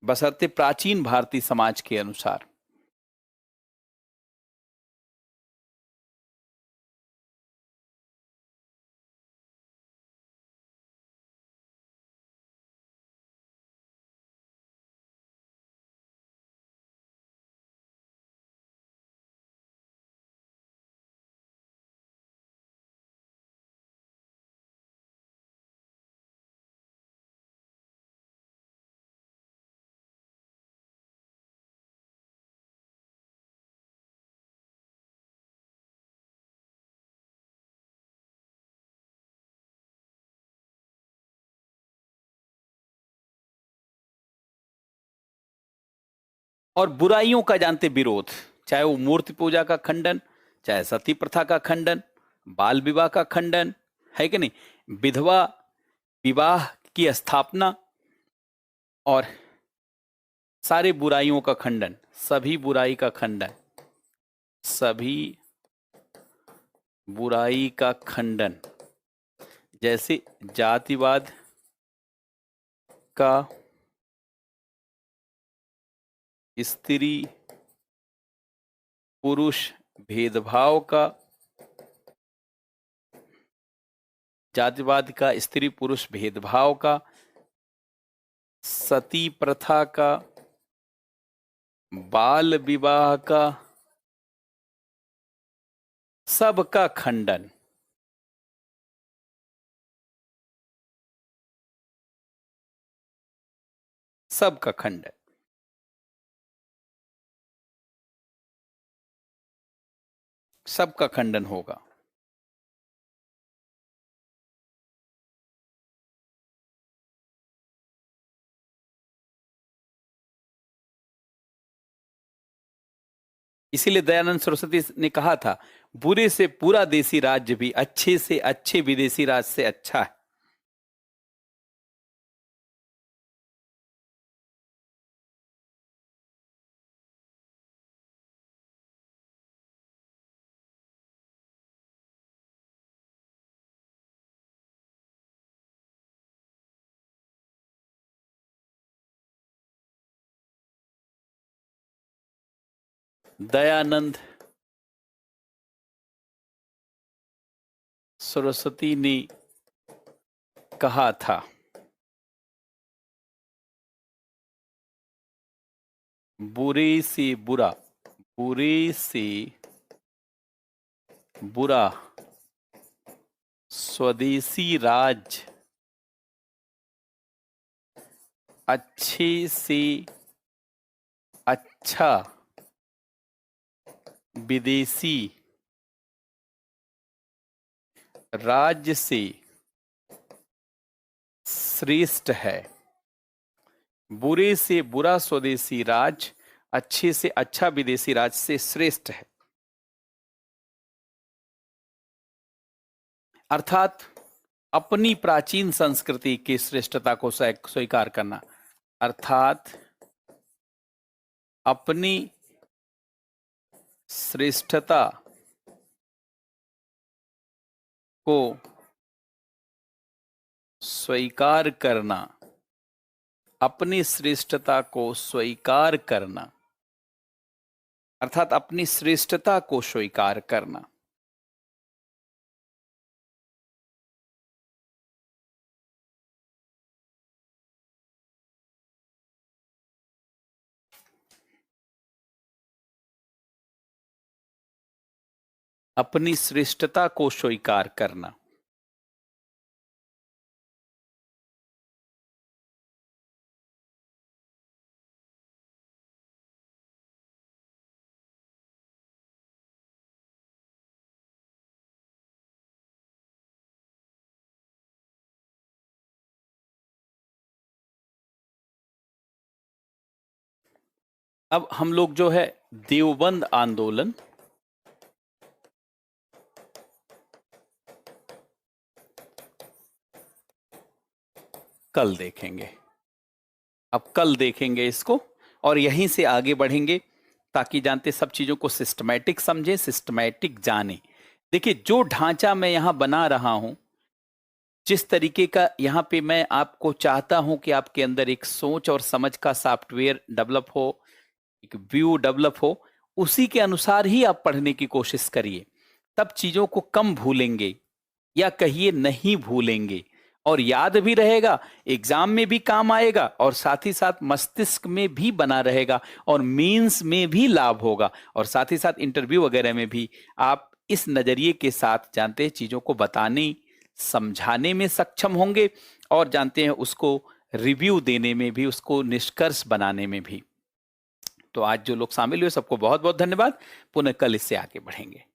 बशर्ते प्राचीन भारतीय समाज के अनुसार। और बुराइयों का जानते विरोध, चाहे वो मूर्ति पूजा का खंडन, चाहे सती प्रथा का खंडन, बाल विवाह का खंडन, है कि नहीं, विधवा विवाह की स्थापना, और सारे बुराइयों का खंडन, सभी बुराई का खंडन, सभी बुराई का खंडन। जैसे जातिवाद का, स्त्री पुरुष भेदभाव का, जातिवाद का, स्त्री पुरुष भेदभाव का, सती प्रथा का, बाल विवाह का, सबका खंडन। सबका खंडन, सबका खंडन होगा। इसीलिए दयानंद सरस्वती ने कहा था, बुरे से पूरा देसी राज्य भी अच्छे से अच्छे विदेशी राज से अच्छा है। दयानंद सरस्वती ने कहा था। बुरे से बुरा स्वदेशी राज अच्छे से अच्छा विदेशी राज्य से श्रेष्ठ है। बुरे से बुरा स्वदेशी राज अच्छे से अच्छा विदेशी राज से श्रेष्ठ है। अर्थात अपनी प्राचीन संस्कृति की श्रेष्ठता को स्वीकार करना, अर्थात अपनी श्रेष्ठता को स्वीकार करना, अपनी श्रेष्ठता को स्वीकार करना, अर्थात अपनी श्रेष्ठता को स्वीकार करना। अपनी श्रेष्ठता को स्वीकार करना। अब हम लोग जो है देवबंद आंदोलन कल देखेंगे। अब कल देखेंगे इसको और यहीं से आगे बढ़ेंगे ताकि जानते सब चीजों को सिस्टमैटिक समझें, सिस्टमैटिक जाने। देखिए जो ढांचा मैं यहां बना रहा हूं, जिस तरीके का यहाँ पे मैं आपको चाहता हूं कि आपके अंदर एक सोच और समझ का सॉफ्टवेयर डेवलप हो, एक व्यू डेवलप हो, उसी के अनुसार ही आप पढ़ने की कोशिश करिए। तब चीजों को कम भूलेंगे या कहिए नहीं भूलेंगे और याद भी रहेगा, एग्जाम में भी काम आएगा और साथ ही साथ मस्तिष्क में भी बना रहेगा और मेंस में भी लाभ होगा और साथ ही साथ इंटरव्यू वगैरह में भी आप इस नजरिए के साथ जानते हैं चीजों को बताने समझाने में सक्षम होंगे और जानते हैं उसको रिव्यू देने में भी, उसको निष्कर्ष बनाने में भी। तो आज जो लोग शामिल हुए सबको बहुत बहुत धन्यवाद। पुनः कल इससे आगे बढ़ेंगे।